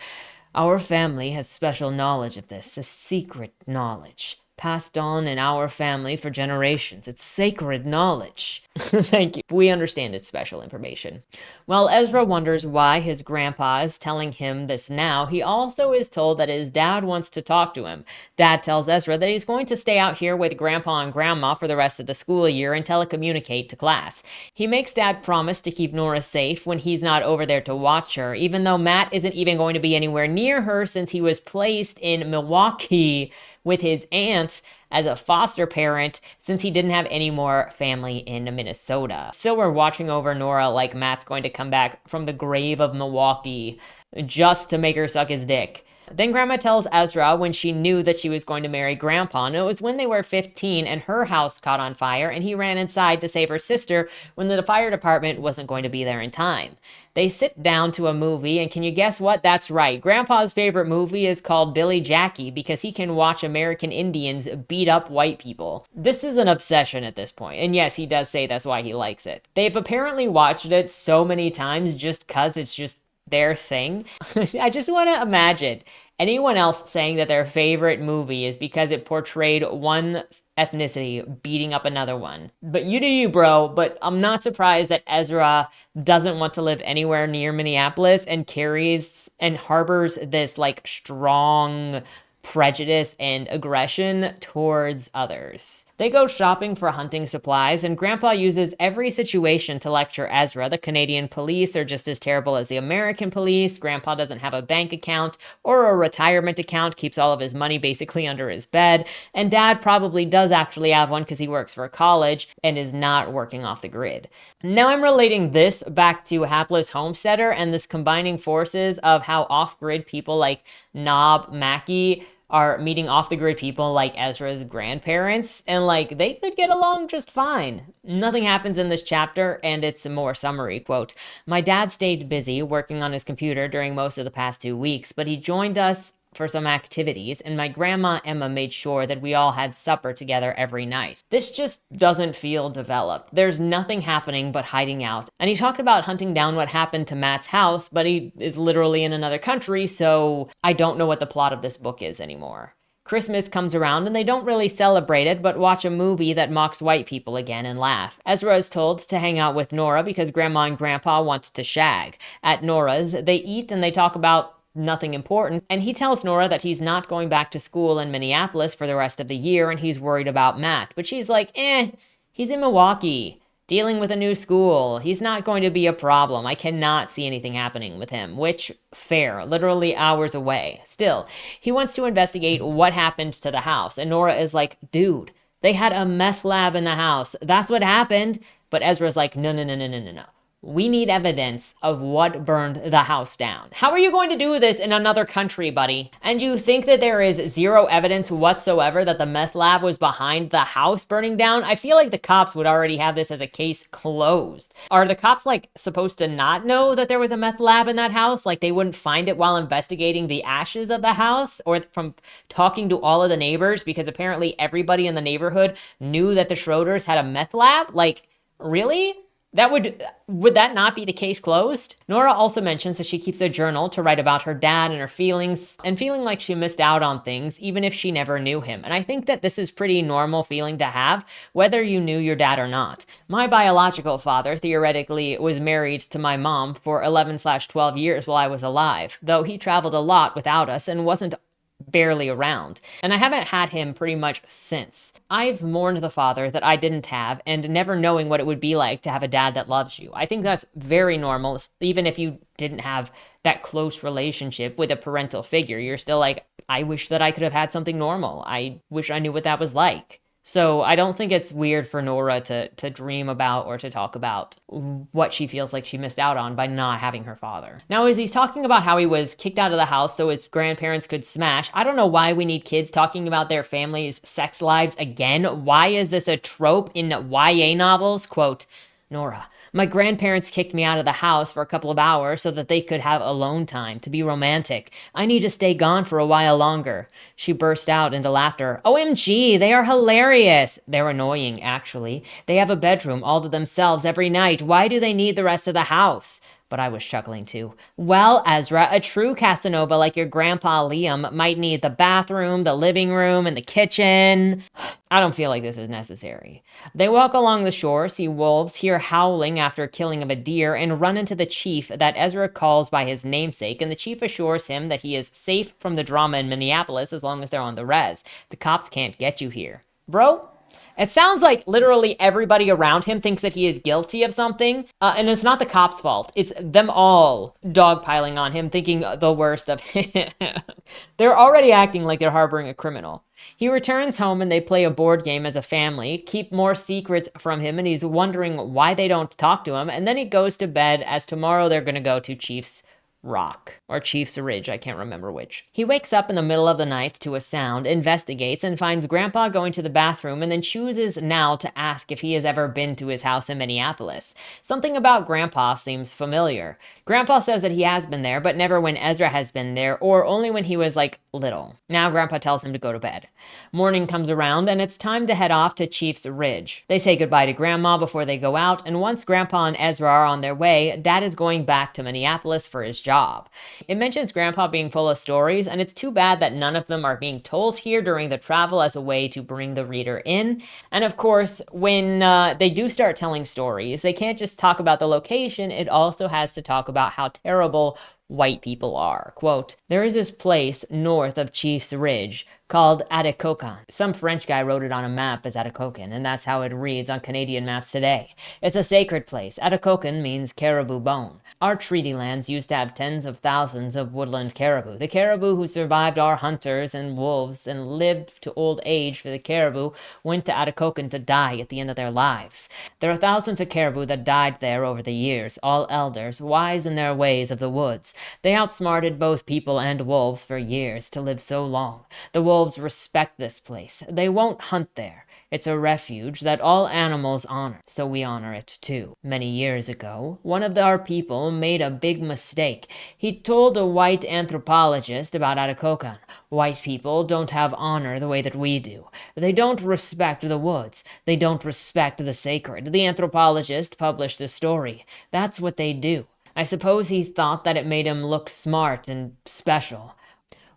Speaker 1: Our family has special knowledge of this, a secret knowledge, passed on in our family for generations. It's sacred knowledge." Thank you. We understand it's special information. While Ezra wonders why his grandpa is telling him this now, he also is told that his dad wants to talk to him. Dad tells Ezra that he's going to stay out here with Grandpa and Grandma for the rest of the school year and telecommunicate to class. He makes Dad promise to keep Nora safe when he's not over there to watch her, even though Matt isn't even going to be anywhere near her since he was placed in Milwaukee with his aunt as a foster parent since he didn't have any more family in Minnesota. Still, we're watching over Nora like Matt's going to come back from the grave of Milwaukee just to make her suck his dick. Then Grandma tells Ezra when she knew that she was going to marry Grandpa, and it was when they were 15 and her house caught on fire and he ran inside to save her sister when the fire department wasn't going to be there in time. They sit down to a movie, and can you guess what? That's right. Grandpa's favorite movie is called Billy Jackie because he can watch American Indians beat up white people. This is an obsession at this point, and yes, he does say that's why he likes it. They've apparently watched it so many times just because it's just their thing. I just want to imagine anyone else saying that their favorite movie is because it portrayed one ethnicity beating up another one. But you do you, bro. But I'm not surprised that Ezra doesn't want to live anywhere near Minneapolis and carries and harbors this like strong prejudice and aggression towards others. They go shopping for hunting supplies, and Grandpa uses every situation to lecture Ezra. The Canadian police are just as terrible as the American police. Grandpa doesn't have a bank account or a retirement account, keeps all of his money basically under his bed, and Dad probably does actually have one because he works for a college and is not working off the grid. Now I'm relating this back to Hapless Homesteader and this combining forces of how off-grid people like Nob Mackie are meeting off-the-grid people like Ezra's grandparents, and like they could get along just fine. Nothing happens in this chapter, and it's a more summary quote. "My dad stayed busy working on his computer during most of the past 2 weeks, but he joined us for some activities, and my grandma Emma made sure that we all had supper together every night. This just doesn't feel developed. There's nothing happening but hiding out. And he talked about hunting down what happened to Matt's house, but he is literally in another country, so I don't know what the plot of this book is anymore. Christmas comes around and they don't really celebrate it, but watch a movie that mocks white people again and laugh. Ezra is told to hang out with Nora because Grandma and Grandpa want to shag. At Nora's, they eat and they talk about nothing important, and he tells Nora that he's not going back to school in Minneapolis for the rest of the year and he's worried about Matt. But she's like, he's in Milwaukee, dealing with a new school. He's not going to be a problem. I cannot see anything happening with him, which, fair, literally hours away. Still, he wants to investigate what happened to the house, and Nora is like, dude, they had a meth lab in the house. That's what happened. But Ezra's like, no. We need evidence of what burned the house down. How are you going to do this in another country, buddy? And you think that there is zero evidence whatsoever that the meth lab was behind the house burning down? I feel like the cops would already have this as a case closed. Are the cops like supposed to not know that there was a meth lab in that house? Like they wouldn't find it while investigating the ashes of the house, or from talking to all of the neighbors, because apparently everybody in the neighborhood knew that the Schroeders had a meth lab? Like, really? Would that not be the case closed? Nora also mentions that she keeps a journal to write about her dad and her feelings, and feeling like she missed out on things even if she never knew him. And I think that this is pretty normal feeling to have, whether you knew your dad or not. My biological father theoretically was married to my mom for 11/12 years while I was alive, though he traveled a lot without us and wasn't barely around. And I haven't had him pretty much since. I've mourned the father that I didn't have and never knowing what it would be like to have a dad that loves you. I think that's very normal, even if you didn't have that close relationship with a parental figure. You're still like, I wish that I could have had something normal. I wish I knew what that was like. So I don't think it's weird for Nora to dream about or to talk about what she feels like she missed out on by not having her father. Now, as he's talking about how he was kicked out of the house so his grandparents could smash, I don't know why we need kids talking about their families' sex lives again. Why is this a trope in YA novels? Quote, Nora, my grandparents kicked me out of the house for a couple of hours so that they could have alone time, to be romantic. I need to stay gone for a while longer. She burst out into laughter. OMG, they are hilarious. They're annoying, actually. They have a bedroom all to themselves every night. Why do they need the rest of the house? But I was chuckling too. Well, Ezra, a true Casanova like your grandpa Liam might need the bathroom, the living room, and the kitchen. I don't feel like this is necessary. They walk along the shore, see wolves, hear howling after killing of a deer, and run into the chief that Ezra calls by his namesake, and the chief assures him that he is safe from the drama in Minneapolis as long as they're on the res. The cops can't get you here. Bro? It sounds like literally everybody around him thinks that he is guilty of something, and it's not the cops' fault. It's them all dogpiling on him, thinking the worst of him. They're already acting like they're harboring a criminal. He returns home and they play a board game as a family, keep more secrets from him, and he's wondering why they don't talk to him, and then he goes to bed as tomorrow they're going to go to Chief's Rock, or Chief's Ridge, I can't remember which. He wakes up in the middle of the night to a sound, investigates, and finds Grandpa going to the bathroom, and then chooses now to ask if he has ever been to his house in Minneapolis. Something about Grandpa seems familiar. Grandpa says that he has been there, but never when Ezra has been there, or only when he was, like, little. Now Grandpa tells him to go to bed. Morning comes around, and it's time to head off to Chief's Ridge. They say goodbye to Grandma before they go out, and once Grandpa and Ezra are on their way, Dad is going back to Minneapolis for his job. It mentions Grandpa being full of stories, and it's too bad that none of them are being told here during the travel as a way to bring the reader in. And of course, when they do start telling stories, they can't just talk about the location, it also has to talk about how terrible white people are. Quote, there is this place north of Chief's Ridge called Atikokan. Some French guy wrote it on a map as Atikokan, and that's how it reads on Canadian maps today. It's a sacred place. Atikokan means caribou bone. Our treaty lands used to have tens of thousands of woodland caribou. The caribou who survived our hunters and wolves and lived to old age for the caribou went to Atikokan to die at the end of their lives. There are thousands of caribou that died there over the years, all elders, wise in their ways of the woods. They outsmarted both people and wolves for years to live so long. The wolves respect this place. They won't hunt there. It's a refuge that all animals honor, so we honor it too. Many years ago, one of our people made a big mistake. He told a white anthropologist about Atacocan. White people don't have honor the way that we do. They don't respect the woods. They don't respect the sacred. The anthropologist published the story. That's what they do. I suppose he thought that it made him look smart and special.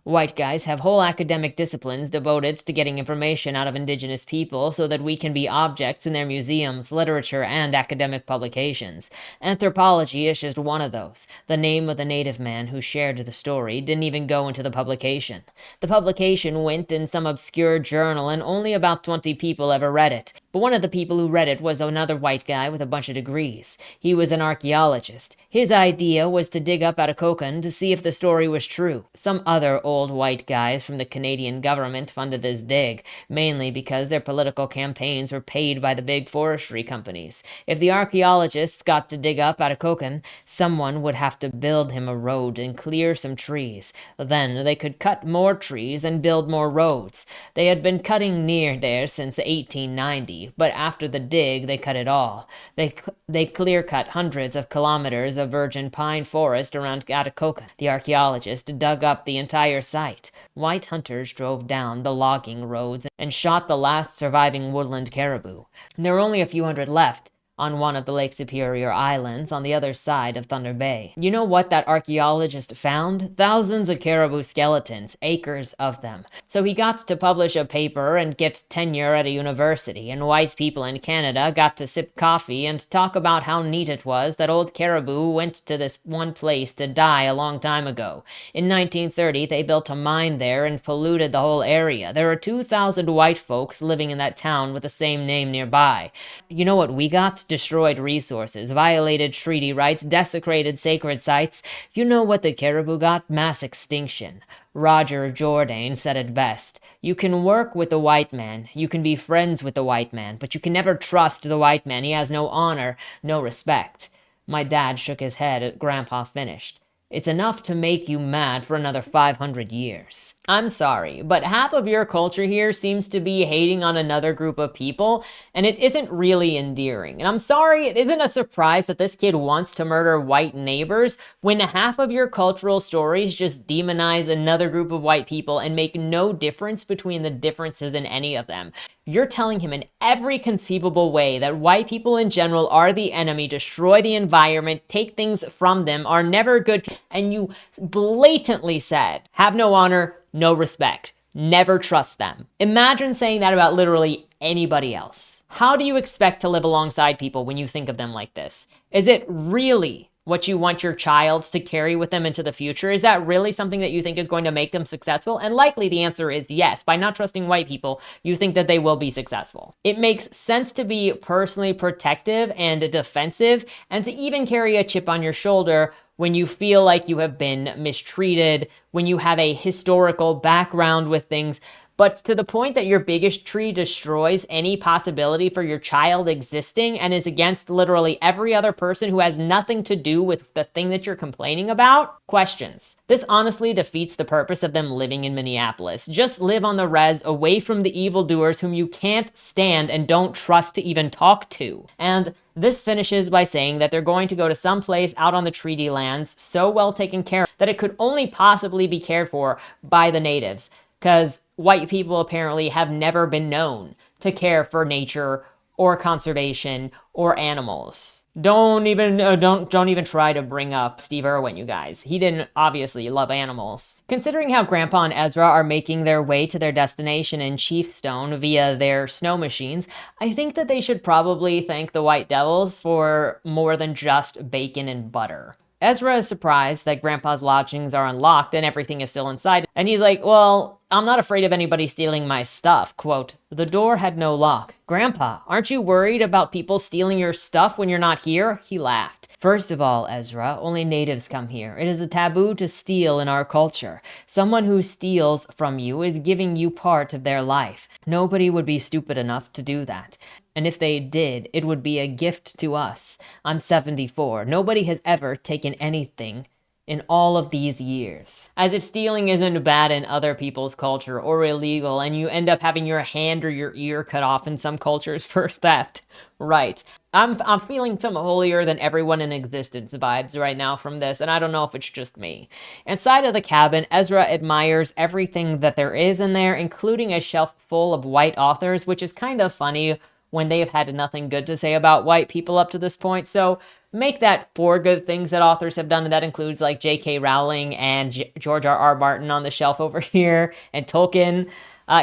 Speaker 1: White guys have whole academic disciplines devoted to getting information out of indigenous people so that we can be objects in their museums, literature, and academic publications. Anthropology is just one of those. The name of the native man who shared the story didn't even go into the publication. The publication went in some obscure journal and only about 20 people ever read it. But one of the people who read it was another white guy with a bunch of degrees. He was an archaeologist. His idea was to dig up Atacocan to see if the story was true. Some other old white guys from the Canadian government funded this dig, mainly because their political campaigns were paid by the big forestry companies. If the archaeologists got to dig up Atacocan, someone would have to build him a road and clear some trees. Then they could cut more trees and build more roads. They had been cutting near there since 1890, but after the dig, they cut it all. They clear-cut hundreds of kilometers of virgin pine forest around Atacocan. The archaeologist dug up the entire site. White hunters drove down the logging roads and shot the last surviving woodland caribou. There were only a few hundred left on one of the Lake Superior Islands on the other side of Thunder Bay. You know what that archaeologist found? Thousands of caribou skeletons, acres of them. So he got to publish a paper and get tenure at a university, and white people in Canada got to sip coffee and talk about how neat it was that old caribou went to this one place to die a long time ago. In 1930, they built a mine there and polluted the whole area. There were 2,000 white folks living in that town with the same name nearby. You know what we got? Destroyed resources, violated treaty rights, desecrated sacred sites. You know what the caribou got? Mass extinction. Roger Jourdain said it best. You can work with the white man, you can be friends with the white man, but you can never trust the white man. He has no honor, no respect. My dad shook his head as Grandpa finished. It's enough to make you mad for another 500 years. I'm sorry, but half of your culture here seems to be hating on another group of people, and it isn't really endearing. And I'm sorry, it isn't a surprise that this kid wants to murder white neighbors when half of your cultural stories just demonize another group of white people and make no difference between the differences in any of them. You're telling him in every conceivable way that white people in general are the enemy, destroy the environment, take things from them, are never good, and you blatantly said, have no honor, no respect, never trust them. Imagine saying that about literally anybody else. How do you expect to live alongside people when you think of them like this? Is it really what you want your child to carry with them into the future? Is that really something that you think is going to make them successful? And likely the answer is yes. By not trusting white people, you think that they will be successful. It makes sense to be personally protective and defensive, and to even carry a chip on your shoulder when you feel like you have been mistreated, when you have a historical background with things. But to the point that your bigotry destroys any possibility for your child existing and is against literally every other person who has nothing to do with the thing that you're complaining about? Questions. This honestly defeats the purpose of them living in Minneapolis. Just live on the res, away from the evildoers whom you can't stand and don't trust to even talk to. And this finishes by saying that they're going to go to some place out on the treaty lands so well taken care of that it could only possibly be cared for by the natives. Because white people apparently have never been known to care for nature or conservation or animals. Don't even try to bring up Steve Irwin, you guys. He didn't obviously love animals. Considering how Grandpa and Ezra are making their way to their destination in Chiefstone via their snow machines, I think that they should probably thank the White Devils for more than just bacon and butter. Ezra is surprised that Grandpa's lodgings are unlocked and everything is still inside. And he's like, well, I'm not afraid of anybody stealing my stuff. Quote, the door had no lock. Grandpa, aren't you worried about people stealing your stuff when you're not here? He laughed. First of all, Ezra, only natives come here. It is a taboo to steal in our culture. Someone who steals from you is giving you part of their life. Nobody would be stupid enough to do that. And if they did, it would be a gift to us. I'm 74. Nobody has ever taken anything in all of these years. As if stealing isn't bad in other people's culture or illegal, and you end up having your hand or your ear cut off in some cultures for theft. Right. I'm feeling some holier than everyone in existence vibes right now from this, and I don't know if it's just me. Inside of the cabin, Ezra admires everything that there is in there, including a shelf full of white authors, which is kind of funny when they have had nothing good to say about white people up to this point. So make that 4 good things that authors have done, and that includes like J.K. Rowling and George R.R. Martin on the shelf over here, and Tolkien.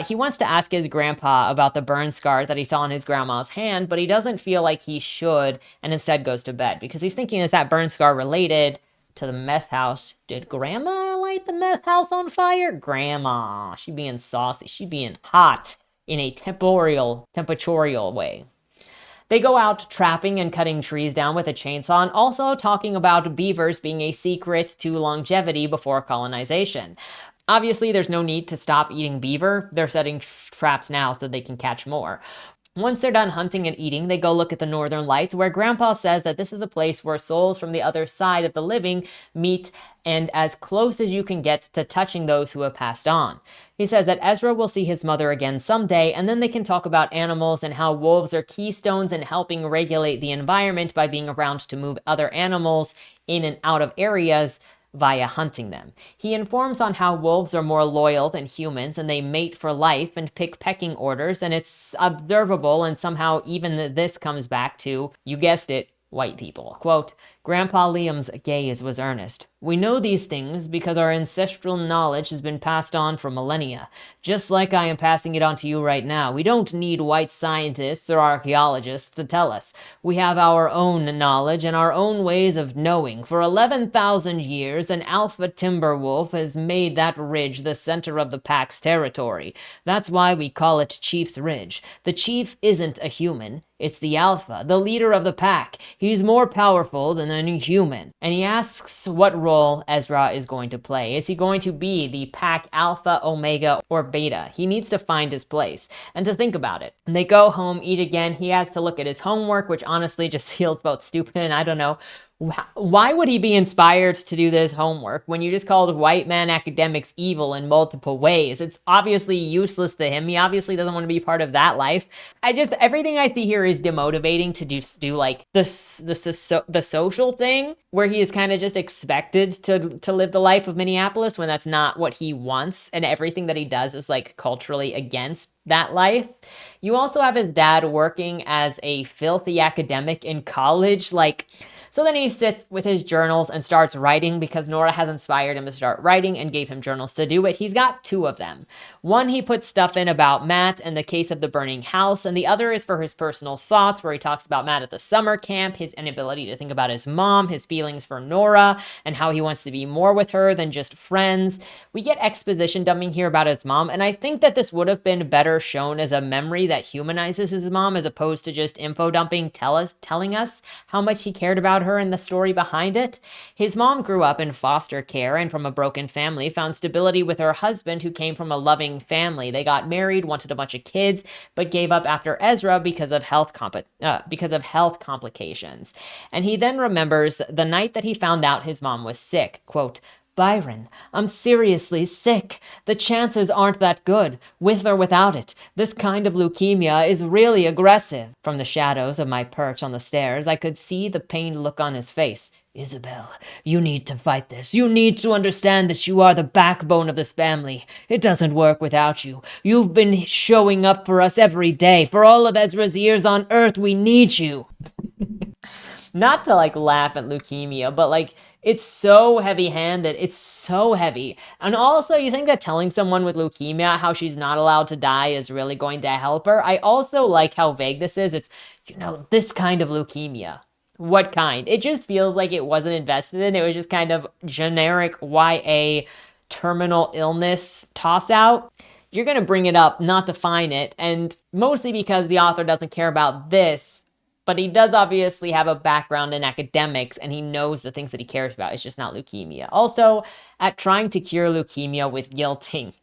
Speaker 1: He wants to ask his grandpa about the burn scar that he saw on his grandma's hand, but he doesn't feel like he should, and instead goes to bed because he's thinking, is that burn scar related to the meth house? Did grandma light the meth house on fire? Grandma, she being saucy, she being hot in a temporal way. They go out trapping and cutting trees down with a chainsaw, and also talking about beavers being a secret to longevity before colonization. Obviously, there's no need to stop eating beaver. They're setting traps now so they can catch more. Once they're done hunting and eating, they go look at the Northern Lights, where Grandpa says that this is a place where souls from the other side of the living meet, and as close as you can get to touching those who have passed on. He says that Ezra will see his mother again someday, and then they can talk about animals and how wolves are keystones in helping regulate the environment by being around to move other animals in and out of areas via hunting them. He informs on how wolves are more loyal than humans, and they mate for life and pick pecking orders, and it's observable, and somehow even this comes back to, you guessed it, white people. Quote, Grandpa Liam's gaze was earnest. We know these things because our ancestral knowledge has been passed on for millennia, just like I am passing it on to you right now. We don't need white scientists or archaeologists to tell us. We have our own knowledge and our own ways of knowing. For 11,000 years, an alpha timber wolf has made that ridge the center of the pack's territory. That's why we call it Chief's Ridge. The chief isn't a human. It's the alpha, the leader of the pack. He's more powerful than any human. And he asks what role Ezra is going to play. Is he going to be the pack alpha, omega, or beta? He needs to find his place and to think about it. And they go home, eat again. He has to look at his homework, which honestly just feels both stupid and I don't know. Why would he be inspired to do this homework when you just called white man academics evil in multiple ways? It's obviously useless to him. He obviously doesn't want to be part of that life. Everything I see here is demotivating to do like the social thing where he is kind of just expected to live the life of Minneapolis when that's not what he wants. And everything that he does is like culturally against that life. You also have his dad working as a filthy academic in college. So then he sits with his journals and starts writing because Nora has inspired him to start writing and gave him journals to do it. He's got 2 of them. One he puts stuff in about Matt and the case of the burning house, and the other is for his personal thoughts, where he talks about Matt at the summer camp, his inability to think about his mom, his feelings for Nora, and how he wants to be more with her than just friends. We get exposition dumping here about his mom, and I think that this would have been better shown as a memory that humanizes his mom as opposed to just info dumping telling us how much he cared about her and the story behind it. His mom grew up in foster care and from a broken family, found stability with her husband who came from a loving family. They got married, wanted a bunch of kids, but gave up after Ezra because of health complications. And he then remembers the night that he found out his mom was sick. Quote, Byron, I'm seriously sick. The chances aren't that good, with or without it. This kind of leukemia is really aggressive. From the shadows of my perch on the stairs, I could see the pained look on his face. Isabel, you need to fight this. You need to understand that you are the backbone of this family. It doesn't work without you. You've been showing up for us every day. For all of Ezra's years on Earth, we need you. Not to laugh at leukemia, but it's so heavy-handed. It's so heavy. And also, you think that telling someone with leukemia how she's not allowed to die is really going to help her? I also like how vague this is. It's, this kind of leukemia. What kind? It just feels like it wasn't invested in. It was just kind of generic YA terminal illness toss-out. You're going to bring it up, not define it, and mostly because the author doesn't care about this. But he does obviously have a background in academics, and he knows the things that he cares about. It's just not leukemia. Also, at trying to cure leukemia with guilting.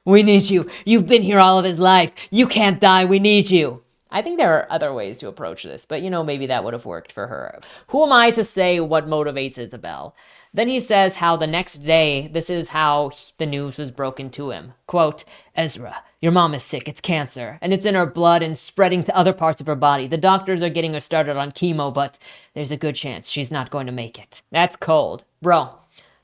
Speaker 1: We need you. You've been here all of his life. You can't die. We need you. I think there are other ways to approach this, but maybe that would have worked for her. Who am I to say what motivates Isabel? Then he says how the next day, this is how the news was broken to him. Quote, Ezra, your mom is sick. It's cancer, and it's in her blood and spreading to other parts of her body. The doctors are getting her started on chemo, but there's a good chance she's not going to make it. That's cold. Bro,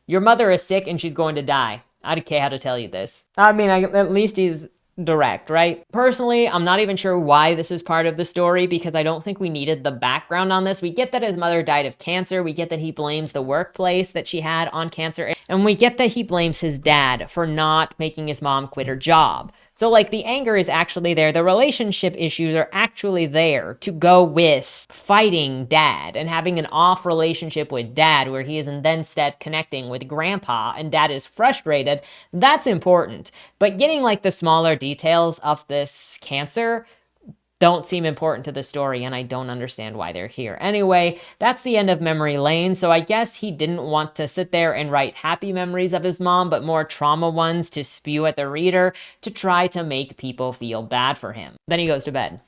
Speaker 1: your mother is sick and she's going to die. I don't care how to tell you this. I mean, at least he's direct, right? Personally, I'm not even sure why this is part of the story because I don't think we needed the background on this. We get that his mother died of cancer. We get that he blames the workplace that she had on cancer. And we get that he blames his dad for not making his mom quit her job. So, like, the anger is actually there. The relationship issues are actually there to go with fighting dad and having an off relationship with dad where he is instead connecting with grandpa and dad is frustrated. That's important. But getting, like, the smaller details of this cancer don't seem important to the story, and I don't understand why they're here. Anyway, that's the end of memory lane, so I guess he didn't want to sit there and write happy memories of his mom, but more trauma ones to spew at the reader to try to make people feel bad for him. Then he goes to bed.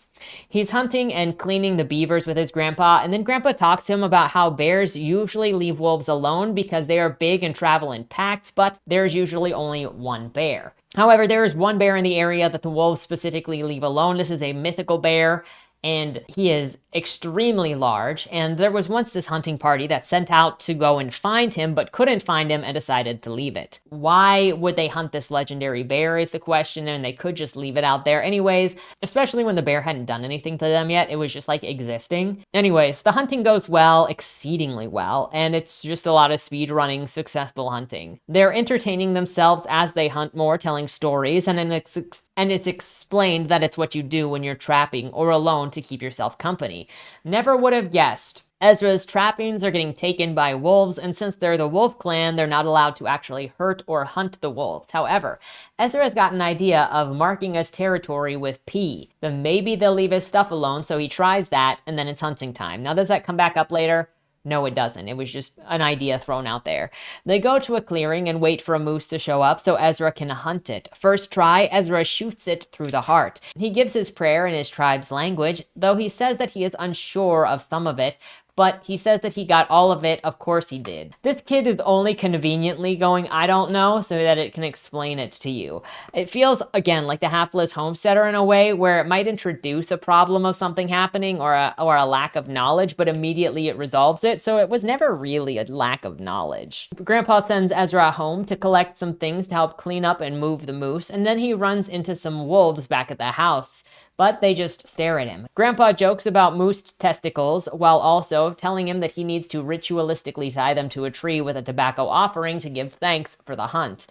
Speaker 1: He's hunting and cleaning the beavers with his grandpa, and then grandpa talks to him about how bears usually leave wolves alone because they are big and travel in packs, but there's usually only one bear. However, there is one bear in the area that the wolves specifically leave alone. This is a mythical bear, and he is extremely large. And there was once this hunting party that sent out to go and find him, but couldn't find him and decided to leave it. Why would they hunt this legendary bear is the question, and they could just leave it out there anyways, especially when the bear hadn't done anything to them yet. It was just like existing. Anyways, the hunting goes well, exceedingly well, and it's just a lot of speed running, successful hunting. They're entertaining themselves as they hunt more, telling stories, and it's explained that it's what you do when you're trapping or alone to keep yourself company. Never would have guessed. Ezra's trappings are getting taken by wolves, and since they're the wolf clan, they're not allowed to actually hurt or hunt the wolves. However, Ezra has got an idea of marking his territory with P. Then maybe they'll leave his stuff alone, so he tries that, and then it's hunting time. Now, does that come back up later? No, it doesn't. It was just an idea thrown out there. They go to a clearing and wait for a moose to show up so Ezra can hunt it. First try, Ezra shoots it through the heart. He gives his prayer in his tribe's language, though he says that he is unsure of some of it, but he says that he got all of it. Of course he did. This kid is only conveniently going, I don't know, so that it can explain it to you. It feels, again, like the hapless homesteader in a way where it might introduce a problem of something happening or a lack of knowledge, but immediately it resolves it, so it was never really a lack of knowledge. Grandpa sends Ezra home to collect some things to help clean up and move the moose, and then he runs into some wolves back at the house, but they just stare at him. Grandpa jokes about moose testicles while also telling him that he needs to ritualistically tie them to a tree with a tobacco offering to give thanks for the hunt.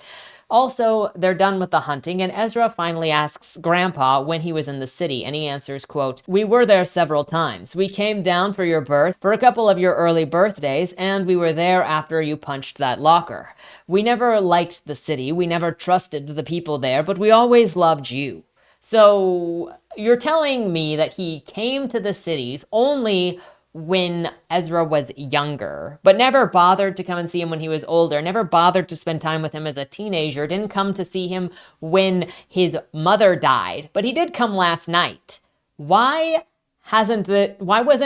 Speaker 1: Also, they're done with the hunting, and Ezra finally asks Grandpa when he was in the city, and he answers, quote, "We were there several times. We came down for your birth, for a couple of your early birthdays, and we were there after you punched that locker. We never liked the city, we never trusted the people there, but we always loved you." So you're telling me that he came to the cities only when Ezra was younger, but never bothered to come and see him when he was older, never bothered to spend time with him as a teenager, didn't come to see him when his mother died, but he did come last night. Why wasn't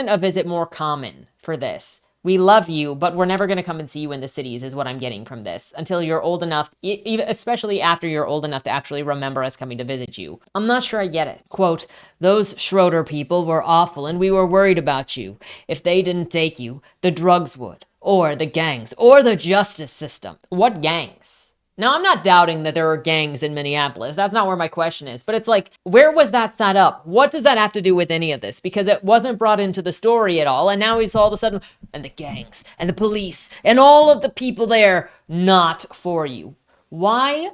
Speaker 1: a visit more common for this? We love you, but we're never going to come and see you in the cities is what I'm getting from this until you're old enough, especially after you're old enough to actually remember us coming to visit you. I'm not sure I get it. Quote, "Those Schroeder people were awful and we were worried about you. If they didn't take you, the drugs would, or the gangs, or the justice system." What gangs? Now, I'm not doubting that there are gangs in Minneapolis. That's not where my question is. But it's like, where was that set up? What does that have to do with any of this? Because it wasn't brought into the story at all. And now he's all of a sudden, and the gangs, and the police, and all of the people there, not for you. Why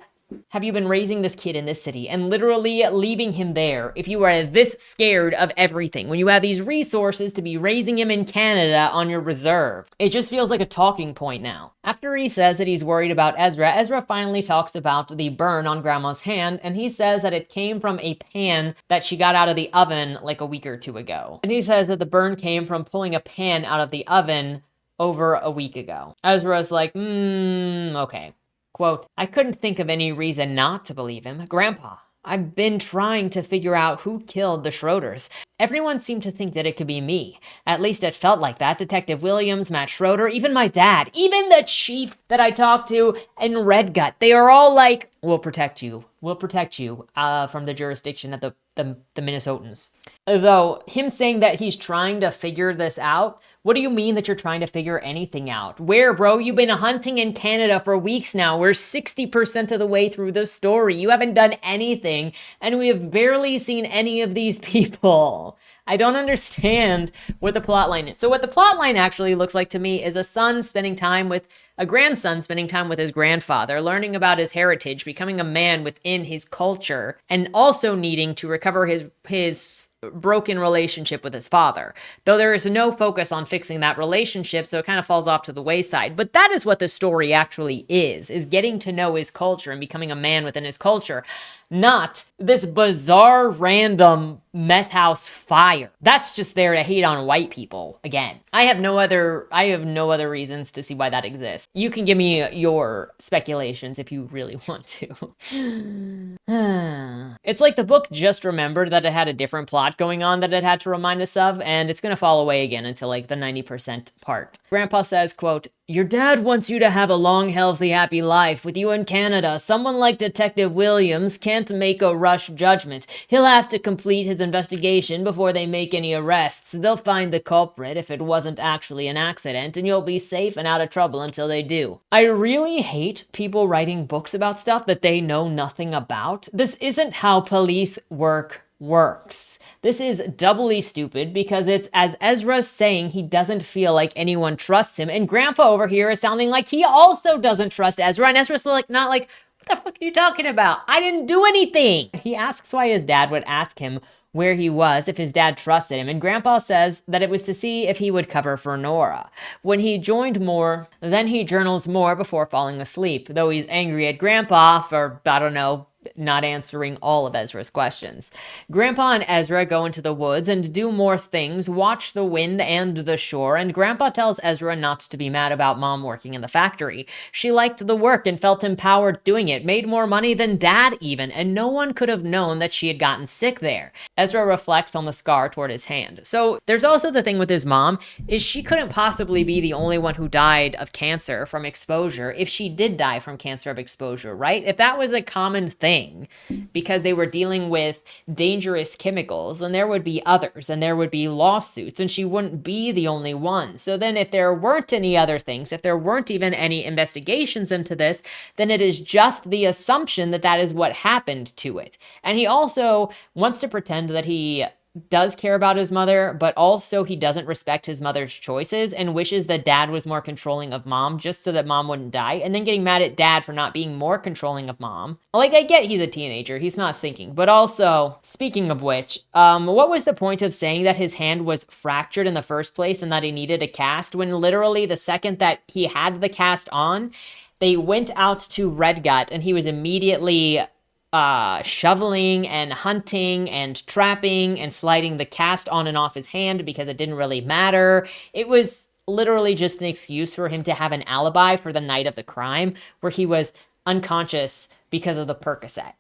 Speaker 1: have you been raising this kid in this city and literally leaving him there if you are this scared of everything, when you have these resources to be raising him in Canada on your reserve? It just feels like a talking point now. After he says that he's worried about Ezra, Ezra finally talks about the burn on Grandma's hand, and he says that it came from a pan that she got out of the oven like a week or two ago. And he says that the burn came from pulling a pan out of the oven over a week ago. Ezra's like, okay. Quote, "I couldn't think of any reason not to believe him. Grandpa, I've been trying to figure out who killed the Schroders. Everyone seemed to think that it could be me. At least it felt like that. Detective Williams, Matt Schroeder, even my dad, even the chief that I talked to in Red Gut. They are all like, we'll protect you. We'll protect you from the jurisdiction of the Minnesotans. Though, him saying that he's trying to figure this out, what do you mean that you're trying to figure anything out? Where, bro? You've been hunting in Canada for weeks now. We're 60% of the way through the story. You haven't done anything, and we have barely seen any of these people. I don't understand what the plot line is. So what the plot line actually looks like to me is a grandson spending time with his grandfather, learning about his heritage, becoming a man within his culture, and also needing to recover his broken relationship with his father. Though there is no focus on fixing that relationship, so it kind of falls off to the wayside. But that is what the story actually is getting to know his culture and becoming a man within his culture. Not this bizarre random meth house fire. That's just there to hate on white people again. I have no other reasons to see why that exists. You can give me your speculations if you really want to. It's like the book just remembered that it had a different plot going on that it had to remind us of, and it's gonna fall away again until like the 90% part. Grandpa says, quote, "Your dad wants you to have a long, healthy, happy life with you in Canada. Someone like Detective Williams can't make a rush judgment. He'll have to complete his investigation before they make any arrests. They'll find the culprit if it wasn't actually an accident, and you'll be safe and out of trouble until they do." I really hate people writing books about stuff that they know nothing about. This isn't how police works. This is doubly stupid because it's, as Ezra's saying, he doesn't feel like anyone trusts him, and Grandpa over here is sounding like he also doesn't trust Ezra, and Ezra's like, not like, what the fuck are you talking about? I didn't do anything. He asks why his dad would ask him where he was if his dad trusted him, and Grandpa says that it was to see if he would cover for Nora. When he joined more, then he journals more before falling asleep, though he's angry at Grandpa for, I don't know, not answering all of Ezra's questions. Grandpa and Ezra go into the woods and do more things, watch the wind and the shore, and Grandpa tells Ezra not to be mad about Mom working in the factory. She liked the work and felt empowered doing it, made more money than Dad even, and no one could have known that she had gotten sick there. Ezra reflects on the scar toward his hand. So there's also the thing with his mom, is she couldn't possibly be the only one who died of cancer from exposure if she did die from cancer of exposure, right? If that was a common thing, because they were dealing with dangerous chemicals, and there would be others, and there would be lawsuits, and she wouldn't be the only one. So then if there weren't any other things, if there weren't even any investigations into this, then it is just the assumption that that is what happened to it. And he also wants to pretend that he does care about his mother, but also he doesn't respect his mother's choices and wishes that Dad was more controlling of Mom just so that Mom wouldn't die, and then getting mad at Dad for not being more controlling of Mom. Like, I get he's a teenager, he's not thinking, but also, speaking of which, what was the point of saying that his hand was fractured in the first place and that he needed a cast when literally the second that he had the cast on, they went out to Red Gut and he was immediately shoveling and hunting and trapping and sliding the cast on and off his hand because it didn't really matter. It was literally just an excuse for him to have an alibi for the night of the crime where he was unconscious because of the Percocet.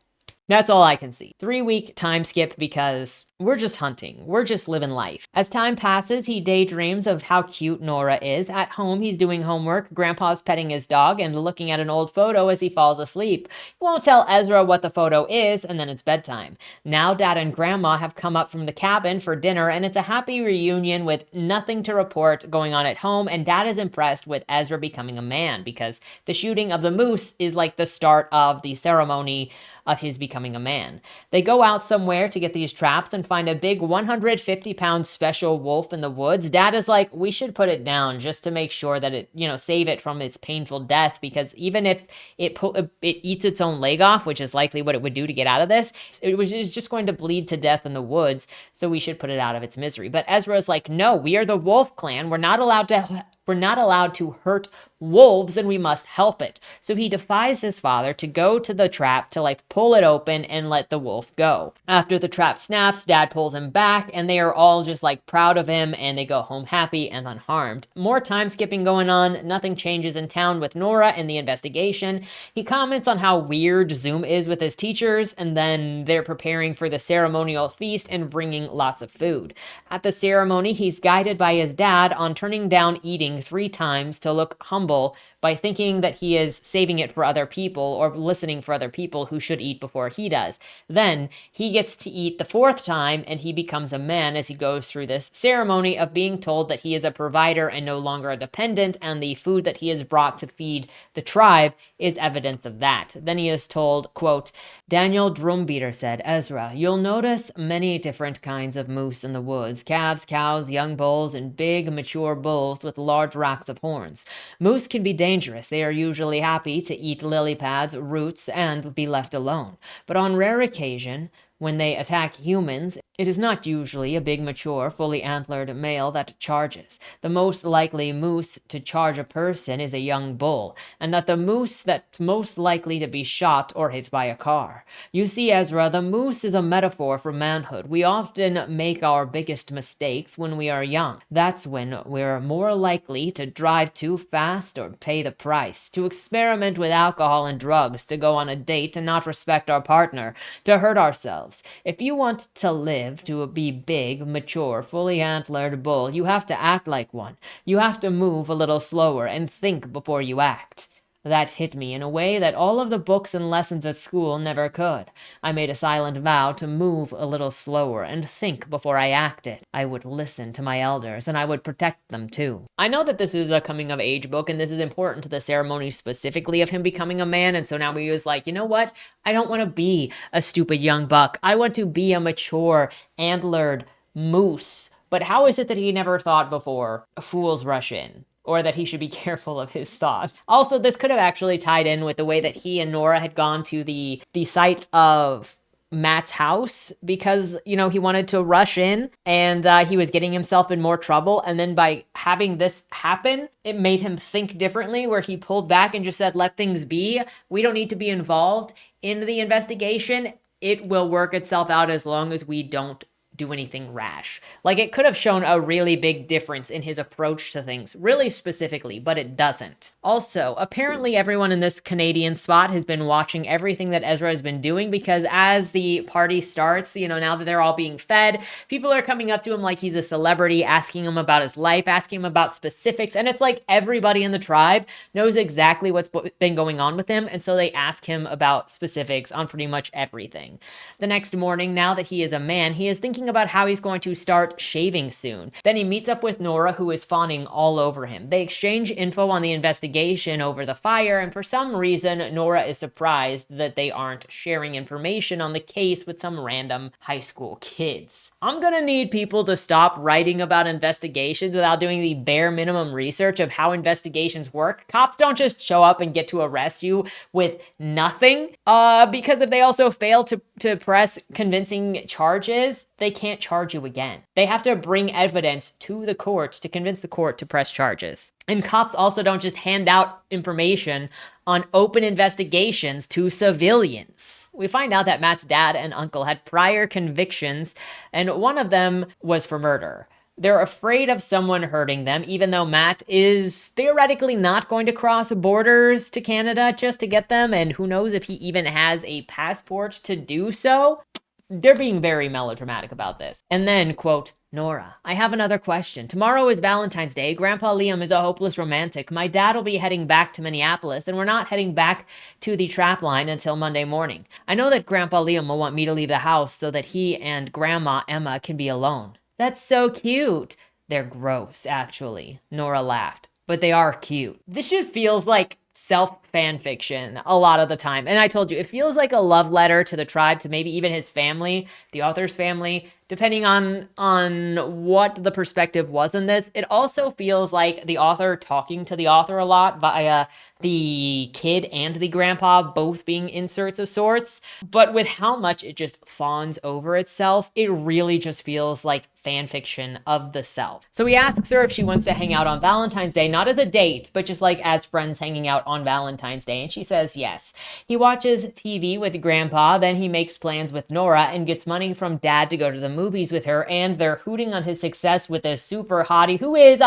Speaker 1: That's all I can see. 3-week time skip because we're just hunting. We're just living life. As time passes, he daydreams of how cute Nora is. At home, he's doing homework. Grandpa's petting his dog and looking at an old photo as he falls asleep. He won't tell Ezra what the photo is, and then it's bedtime. Now Dad and Grandma have come up from the cabin for dinner, and it's a happy reunion with nothing to report going on at home, and Dad is impressed with Ezra becoming a man because the shooting of the moose is like the start of the ceremony of his becoming a man. They go out somewhere to get these traps and find a big 150-pound special wolf in the woods. Dad is like, we should put it down just to make sure that it, save it from its painful death, because even if it eats its own leg off, which is likely what it would do to get out of this, it's just going to bleed to death in the woods, so we should put it out of its misery. But Ezra's like, no, we are the Wolf Clan. We're not allowed to hurt wolves and we must help it. So he defies his father to go to the trap to like pull it open and let the wolf go. After the trap snaps, Dad pulls him back and they are all just like proud of him and they go home happy and unharmed. More time skipping going on. Nothing changes in town with Nora and the investigation. He comments on how weird Zoom is with his teachers, and then they're preparing for the ceremonial feast and bringing lots of food. At the ceremony, he's guided by his dad on turning down eating 3 times to look humble by thinking that he is saving it for other people or listening for other people who should eat before he does. Then he gets to eat the 4th time and he becomes a man as he goes through this ceremony of being told that he is a provider and no longer a dependent, and the food that he has brought to feed the tribe is evidence of that. Then he is told, quote, Daniel Drumbeater said, Ezra, you'll notice many different kinds of moose in the woods, calves, cows, young bulls, and big mature bulls with large racks of horns. Moose can be dangerous. They are usually happy to eat lily pads, roots, and be left alone. But on rare occasion, when they attack humans, it is not usually a big, mature, fully antlered male that charges. The most likely moose to charge a person is a young bull, and that the moose that's most likely to be shot or hit by a car. You see, Ezra, the moose is a metaphor for manhood. We often make our biggest mistakes when we are young. That's when we're more likely to drive too fast or pay the price, to experiment with alcohol and drugs, to go on a date and not respect our partner, to hurt ourselves. If you want to live to be big, mature, fully antlered bull, you have to act like one. You have to move a little slower and think before you act. That hit me in a way that all of the books and lessons at school never could. I made a silent vow to move a little slower and think before I acted. I would listen to my elders, and I would protect them too. I know that this is a coming-of-age book, and this is important to the ceremony specifically of him becoming a man, and so now he was like, you know what? I don't want to be a stupid young buck. I want to be a mature, antlered moose. But how is it that he never thought before fools rush in? Or that he should be careful of his thoughts. Also, this could have actually tied in with the way that he and Nora had gone to the site of Matt's house because, you know, he wanted to rush in and he was getting himself in more trouble. And then by having this happen, it made him think differently, where he pulled back and just said, let things be. We don't need to be involved in the investigation. It will work itself out as long as we don't do anything rash. Like, it could have shown a really big difference in his approach to things, really specifically, but it doesn't. Also, apparently everyone in this Canadian spot has been watching everything that Ezra has been doing, because as the party starts, you know, now that they're all being fed, people are coming up to him like he's a celebrity, asking him about his life, asking him about specifics, and it's like everybody in the tribe knows exactly what's been going on with him, and so they ask him about specifics on pretty much everything. The next morning, now that he is a man, he is thinking about how he's going to start shaving soon. Then he meets up with Nora, who is fawning all over him. They exchange info on the investigation over the fire, and for some reason, Nora is surprised that they aren't sharing information on the case with some random high school kids. I'm gonna need people to stop writing about investigations without doing the bare minimum research of how investigations work. Cops don't just show up and get to arrest you with nothing, because if they also fail to press convincing charges, they can't charge you again. They have to bring evidence to the court to convince the court to press charges. And cops also don't just hand out information on open investigations to civilians. We find out that Matt's dad and uncle had prior convictions, and one of them was for murder. They're afraid of someone hurting them, even though Matt is theoretically not going to cross borders to Canada just to get them, and who knows if he even has a passport to do so. They're being very melodramatic about this. And then, quote, Nora, I have another question. Tomorrow is Valentine's Day. Grandpa Liam is a hopeless romantic. My dad will be heading back to Minneapolis, and we're not heading back to the trap line until Monday morning. I know that Grandpa Liam will want me to leave the house so that he and Grandma Emma can be alone. That's so cute. They're gross, actually. Nora laughed. But they are cute. This just feels like self-fan fiction a lot of the time. And I told you, it feels like a love letter to the tribe, to maybe even his family, the author's family, depending on what the perspective was in this, it also feels like the author talking to the author a lot via the kid and the grandpa both being inserts of sorts. But with how much it just fawns over itself, it really just feels like fan fiction of the self. So he asks her if she wants to hang out on Valentine's Day, not as a date, but just like as friends hanging out on Valentine's Day. And she says yes. He watches TV with grandpa, then he makes plans with Nora and gets money from dad to go to the movies with her, and they're hooting on his success with a super hottie who is,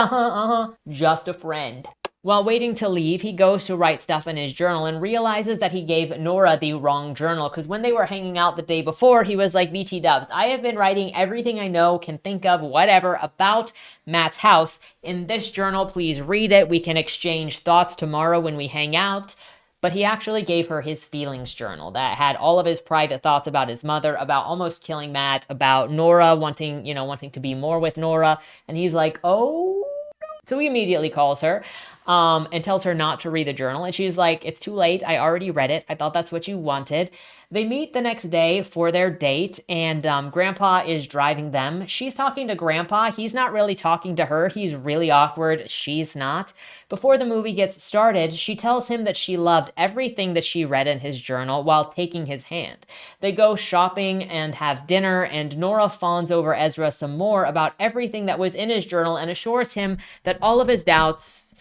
Speaker 1: just a friend. While waiting to leave, he goes to write stuff in his journal and realizes that he gave Nora the wrong journal, because when they were hanging out the day before, he was like, BT dubs, I have been writing everything I know, can think of, whatever, about Matt's house. In this journal, please read it. We can exchange thoughts tomorrow when we hang out. But he actually gave her his feelings journal that had all of his private thoughts about his mother, about almost killing Matt, about Nora wanting to be more with Nora. And he's like, oh. So he immediately calls her and tells her not to read the journal. And she's like, it's too late. I already read it. I thought that's what you wanted. They meet the next day for their date, and Grandpa is driving them. She's talking to Grandpa. He's not really talking to her. He's really awkward. She's not. Before the movie gets started, she tells him that she loved everything that she read in his journal while taking his hand. They go shopping and have dinner, and Nora fawns over Ezra some more about everything that was in his journal and assures him that all of his doubts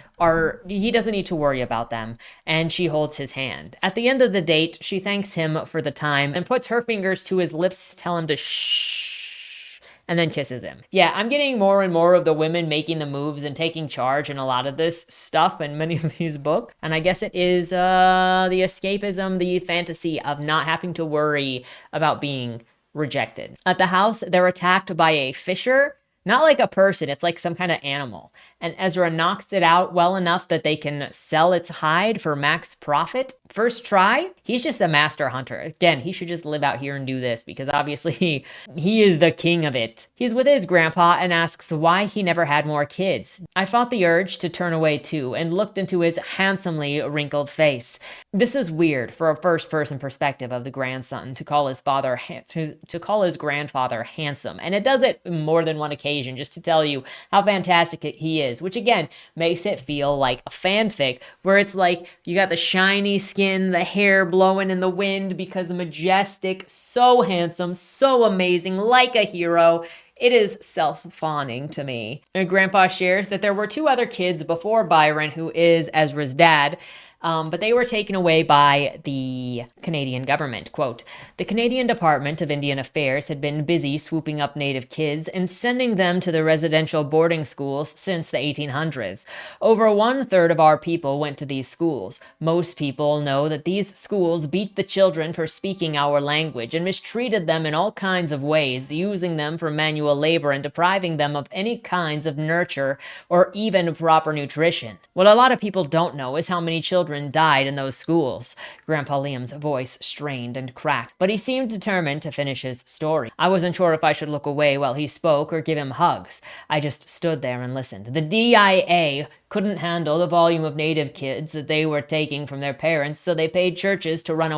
Speaker 1: he doesn't need to worry about them, and she holds his hand. At the end of the date, she thanks him for the time and puts her fingers to his lips to tell him to shh, and then kisses him. Yeah, I'm getting more and more of the women making the moves and taking charge in a lot of this stuff in many of these books, and I guess it is the escapism, the fantasy of not having to worry about being rejected. At the house, they're attacked by a fisher. Not like a person, it's like some kind of animal. And Ezra knocks it out well enough that they can sell its hide for max profit. First try, he's just a master hunter. Again, he should just live out here and do this, because obviously he is the king of it. He's with his grandpa and asks why he never had more kids. I fought the urge to turn away too and looked into his handsomely wrinkled face. This is weird for a first-person perspective of the grandson to call his grandfather handsome, and it does it more than one occasion just to tell you how fantastic he is, which again makes it feel like a fanfic where it's like you got the shiny skin, the hair blowing in the wind because majestic, so handsome, so amazing, like a hero. It is self-fawning to me. And Grandpa shares that there were 2 other kids before Byron, who is Ezra's dad, but they were taken away by the Canadian government. Quote, the Canadian Department of Indian Affairs had been busy swooping up Native kids and sending them to the residential boarding schools since the 1800s. Over 1/3 of our people went to these schools. Most people know that these schools beat the children for speaking our language and mistreated them in all kinds of ways, using them for manual labor and depriving them of any kinds of nurture or even proper nutrition. What a lot of people don't know is how many children died in those schools. Grandpa Liam's voice strained and cracked, but he seemed determined to finish his story. I wasn't sure if I should look away while he spoke or give him hugs. I just stood there and listened. The DIA couldn't handle the volume of Native kids that they were taking from their parents, so they paid churches to run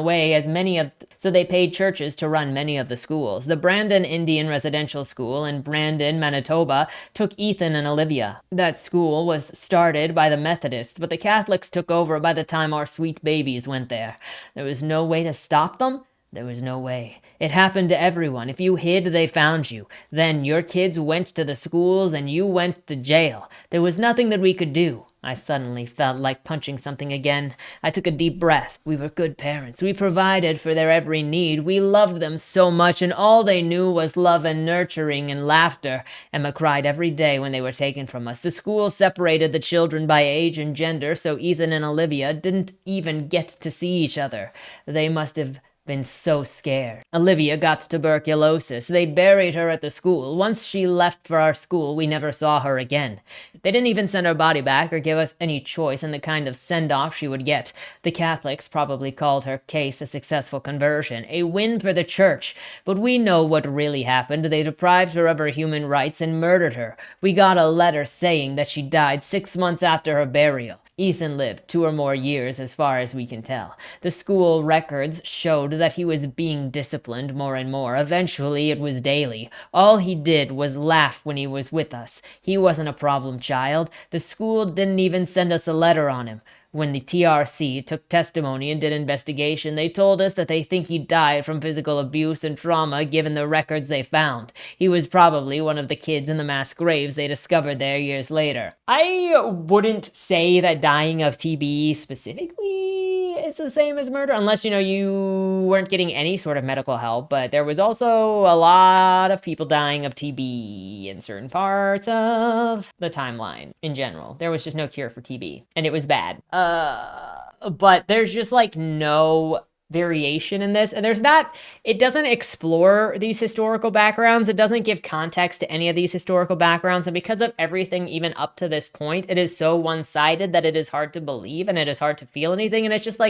Speaker 1: many of the schools. The Brandon Indian Residential School in Brandon, Manitoba, took Ethan and Olivia. That school was started by the Methodists, but the Catholics took over by the time our sweet babies went there. There was no way to stop them. There was no way. It happened to everyone. If you hid, they found you. Then your kids went to the schools and you went to jail. There was nothing that we could do. I suddenly felt like punching something again. I took a deep breath. We were good parents. We provided for their every need. We loved them so much, and all they knew was love and nurturing and laughter. Emma cried every day when they were taken from us. The school separated the children by age and gender, so Ethan and Olivia didn't even get to see each other. They must have been so scared. Olivia got tuberculosis. They buried her at the school. Once she left for our school, we never saw her again. They didn't even send her body back or give us any choice in the kind of send-off she would get. The Catholics probably called her case a successful conversion, a win for the church. But we know what really happened. They deprived her of her human rights and murdered her. We got a letter saying that she died 6 months after her burial. Ethan lived 2 or more years as far as we can tell. The school records showed that he was being disciplined more and more. Eventually, it was daily. All he did was laugh when he was with us. He wasn't a problem child. The school didn't even send us a letter on him. When the TRC took testimony and did investigation, they told us that they think he died from physical abuse and trauma given the records they found. He was probably one of the kids in the mass graves they discovered there years later. I wouldn't say that dying of TB specifically is the same as murder, unless, you weren't getting any sort of medical help, but there was also a lot of people dying of TB in certain parts of the timeline in general. There was just no cure for TB, and it was bad. But there's just no variation in this, and it doesn't explore these historical backgrounds. It doesn't give context to any of these historical backgrounds, and because of everything even up to this point, it is so one-sided that it is hard to believe and it is hard to feel anything. And it's just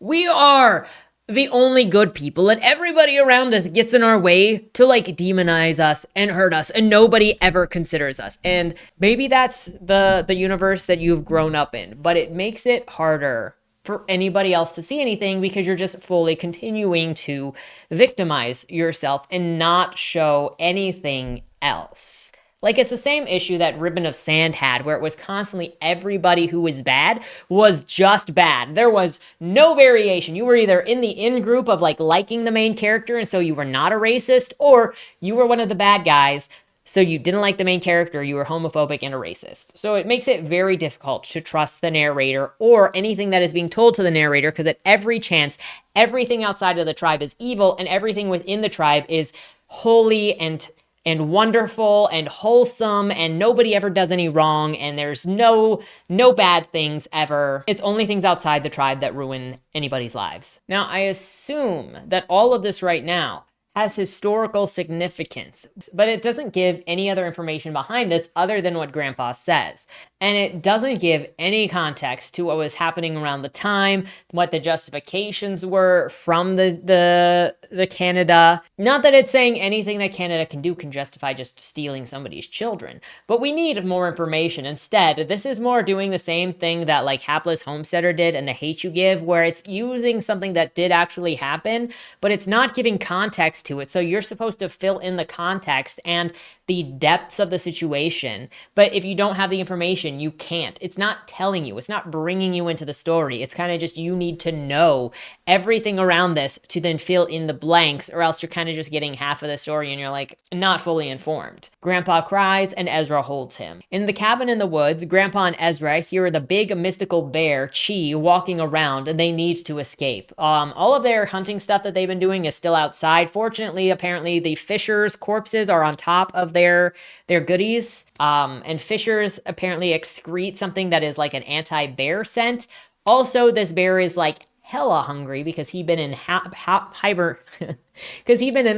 Speaker 1: we are the only good people, and everybody around us gets in our way to demonize us and hurt us, and nobody ever considers us. And maybe that's the universe that you've grown up in, but it makes it harder for anybody else to see anything because you're just fully continuing to victimize yourself and not show anything else. It's the same issue that Ribbon of Sand had, where it was constantly everybody who was bad was just bad. There was no variation. You were either in the in-group of liking the main character, and so you were not a racist, or you were one of the bad guys, so you didn't like the main character, you were homophobic and a racist. So it makes it very difficult to trust the narrator or anything that is being told to the narrator, because at every chance, everything outside of the tribe is evil, and everything within the tribe is holy and wonderful and wholesome, and nobody ever does any wrong, and there's no bad things ever. It's only things outside the tribe that ruin anybody's lives. Now, I assume that all of this right now has historical significance, but it doesn't give any other information behind this other than what Grandpa says. And it doesn't give any context to what was happening around the time, what the justifications were from the Canada. Not that it's saying anything that Canada can do can justify just stealing somebody's children, but we need more information. Instead, this is more doing the same thing that Hapless Homesteader did and The Hate You Give, where it's using something that did actually happen, but it's not giving context to it. So you're supposed to fill in the context and the depths of the situation, but if you don't have the information, you can't. It's not telling you. It's not bringing you into the story. It's kind of just you need to know everything around this to then fill in the blanks, or else you're kind of just getting half of the story and you're not fully informed. Grandpa cries and Ezra holds him. In the cabin in the woods, Grandpa and Ezra hear the big mystical bear, Chi, walking around, and they need to escape. All of their hunting stuff that they've been doing is still outside. Fortunately, apparently the Fishers' corpses are on top of their goodies. And Fishers apparently excrete something that is an anti-bear scent. Also, this bear is hella hungry because he'd been in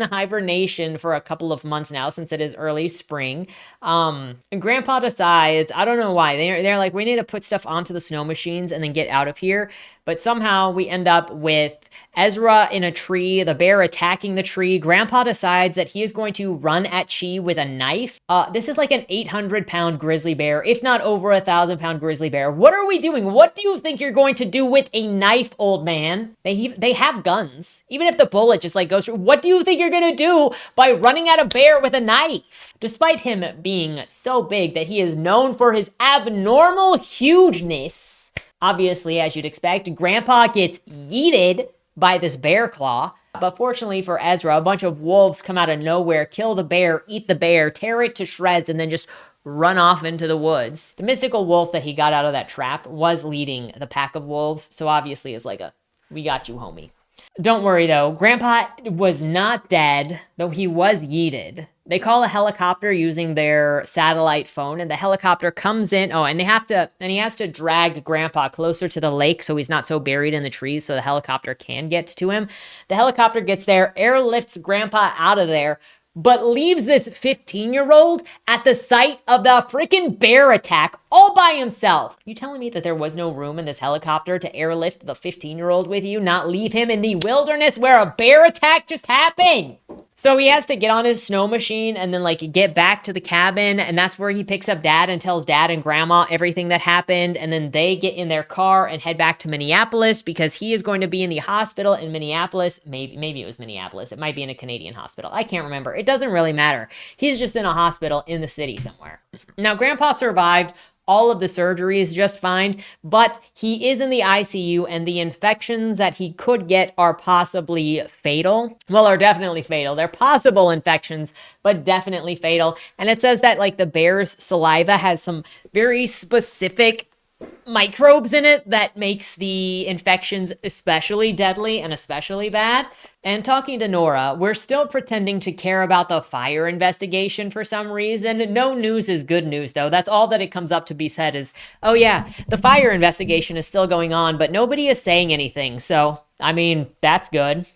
Speaker 1: hibernation for a couple of months now, since it is early spring. And Grandpa decides, I don't know why, they're we need to put stuff onto the snow machines and then get out of here. But somehow we end up with Ezra in a tree, the bear attacking the tree. Grandpa decides that he is going to run at Chi with a knife. This is an 800-pound grizzly bear, if not over 1,000-pound grizzly bear. What are we doing? What do you think you're going to do with a knife, old man? They have guns. Even if the bullet just goes through, what do you think you're going to do by running at a bear with a knife? Despite him being so big that he is known for his abnormal hugeness, obviously, as you'd expect, Grandpa gets yeeted by this bear claw. But fortunately for Ezra, a bunch of wolves come out of nowhere, kill the bear, eat the bear, tear it to shreds, and then just run off into the woods. The mystical wolf that he got out of that trap was leading the pack of wolves, so obviously it's we got you, homie. Don't worry though, Grandpa was not dead, though he was yeeted. They call a helicopter using their satellite phone, and the helicopter comes in. Oh, and he has to drag Grandpa closer to the lake so he's not so buried in the trees so the helicopter can get to him. The helicopter gets there, airlifts Grandpa out of there, but leaves this 15-year-old at the site of the freaking bear attack all by himself. You telling me that there was no room in this helicopter to airlift the 15-year-old with you, not leave him in the wilderness where a bear attack just happened? So he has to get on his snow machine and then like get back to the cabin. And that's where he picks up dad and tells dad and grandma everything that happened. And then they get in their car and head back to Minneapolis because he is going to be in the hospital in Minneapolis. Maybe it was Minneapolis. It might be in a Canadian hospital. I can't remember. It doesn't really matter. He's just in a hospital in the city somewhere. Now, grandpa survived all of the surgeries just fine, but he is in the ICU and the infections that he could get are possibly fatal. Well, are definitely fatal. They're possible infections, but definitely fatal. And it says that like the bear's saliva has some very specific microbes in it that makes the infections especially deadly and especially bad. And talking to Nora, we're still pretending to care about the fire investigation for some reason. No news is good news, though. That's all that it comes up to be said is, oh yeah, the fire investigation is still going on, but nobody is saying anything. So, I mean, that's good.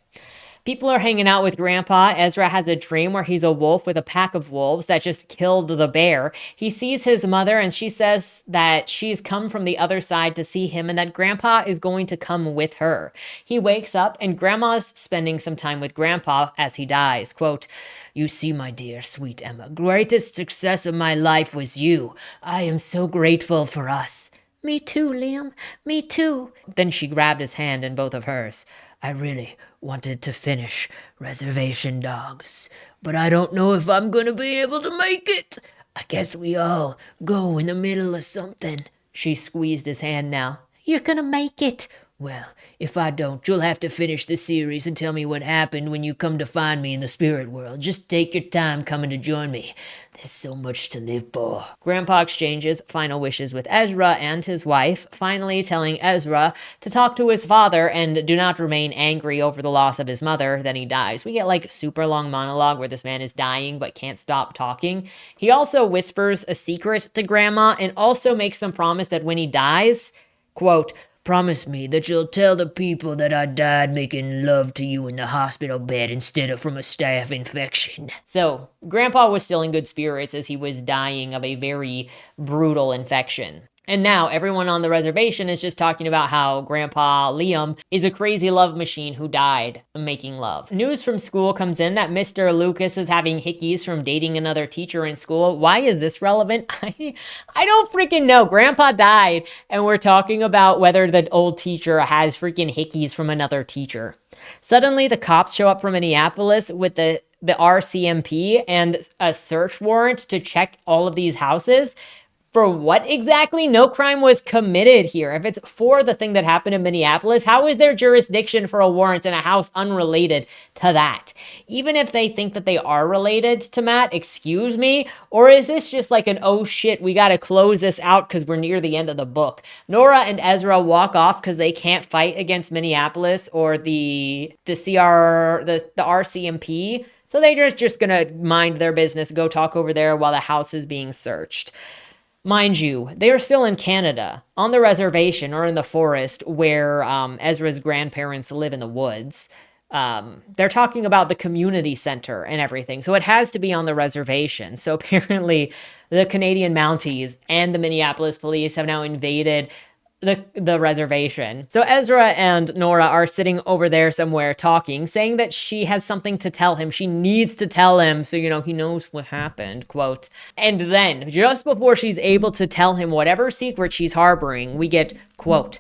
Speaker 1: People are hanging out with Grandpa. Ezra has a dream where he's a wolf with a pack of wolves that just killed the bear. He sees his mother and she says that she's come from the other side to see him and that Grandpa is going to come with her. He wakes up and Grandma's spending some time with Grandpa as he dies. Quote, "You see, my dear, sweet Emma, greatest success of my life was you. I am so grateful for us." "Me too, Liam. Me too." Then she grabbed his hand in both of hers. "I really wanted to finish Reservation Dogs, but I don't know if I'm gonna be able to make it. I guess we all go in the middle of something." She squeezed his hand now. "You're gonna make it." "Well, if I don't, you'll have to finish the series and tell me what happened when you come to find me in the spirit world. Just take your time coming to join me. There's so much to live for." Grandpa exchanges final wishes with Ezra and his wife, finally telling Ezra to talk to his father and do not remain angry over the loss of his mother. Then he dies. We get like super long monologue where this man is dying but can't stop talking. He also whispers a secret to Grandma and also makes them promise that when he dies, quote, "Promise me that you'll tell the people that I died making love to you in the hospital bed instead of from a staph infection." So, Grandpa was still in good spirits as he was dying of a very brutal infection. And now everyone on the reservation is just talking about how Grandpa Liam is a crazy love machine who died making love. News from school comes in that Mr. Lucas is having hickeys from dating another teacher in school. Why is this relevant? I don't freaking know. Grandpa died, and we're talking about whether the old teacher has freaking hickeys from another teacher. Suddenly, the cops show up from Minneapolis with the RCMP and a search warrant to check all of these houses. For what exactly? No crime was committed here. If it's for the thing that happened in Minneapolis, how is there jurisdiction for a warrant in a house unrelated to that? Even if they think that they are related to Matt, excuse me? Or is this just like an, oh shit, we gotta close this out because we're near the end of the book? Nora and Ezra walk off because they can't fight against Minneapolis or the RCMP. So they're just gonna mind their business, go talk over there while the house is being searched. Mind you, they are still in Canada, on the reservation or in the forest where Ezra's grandparents live in the woods. They're talking about the community center and everything, so it has to be on the reservation. So apparently the Canadian Mounties and the Minneapolis police have now invaded the reservation. So Ezra and Nora are sitting over there somewhere talking, saying that she has something to tell him. She needs to tell him so, he knows what happened, quote. And then, just before she's able to tell him whatever secret she's harboring, we get, quote,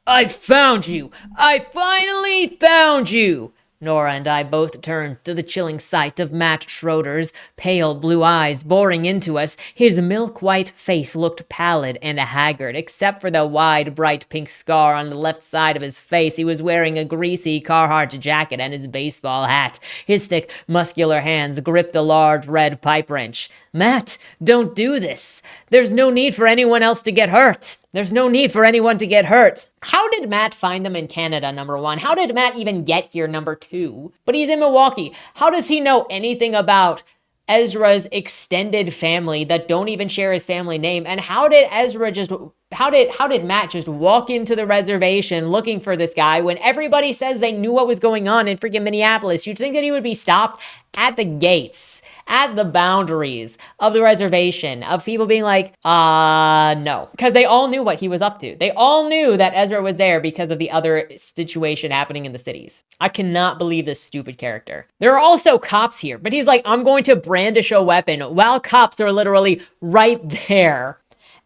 Speaker 1: "I found you! I finally found you!" Nora and I both turned to the chilling sight of Matt Schroeder's pale blue eyes boring into us. His milk-white face looked pallid and haggard, except for the wide, bright pink scar on the left side of his face. He was wearing a greasy Carhartt jacket and his baseball hat. His thick, muscular hands gripped a large red pipe wrench. "Matt, don't do this. There's no need for anyone else to get hurt. There's no need for anyone to get hurt." How did Matt find them in Canada, number one? How did Matt even get here, number two? But he's in Milwaukee. How does he know anything about Ezra's extended family that don't even share his family name? And how did Ezra just how did Matt just walk into the reservation looking for this guy when everybody says they knew what was going on in freaking Minneapolis? You'd think that he would be stopped at the gates, at the boundaries of the reservation, of people being like, no. Because they all knew what he was up to. They all knew that Ezra was there because of the other situation happening in the cities. I cannot believe this stupid character. There are also cops here, but he's like, I'm going to brandish a weapon while cops are literally right there.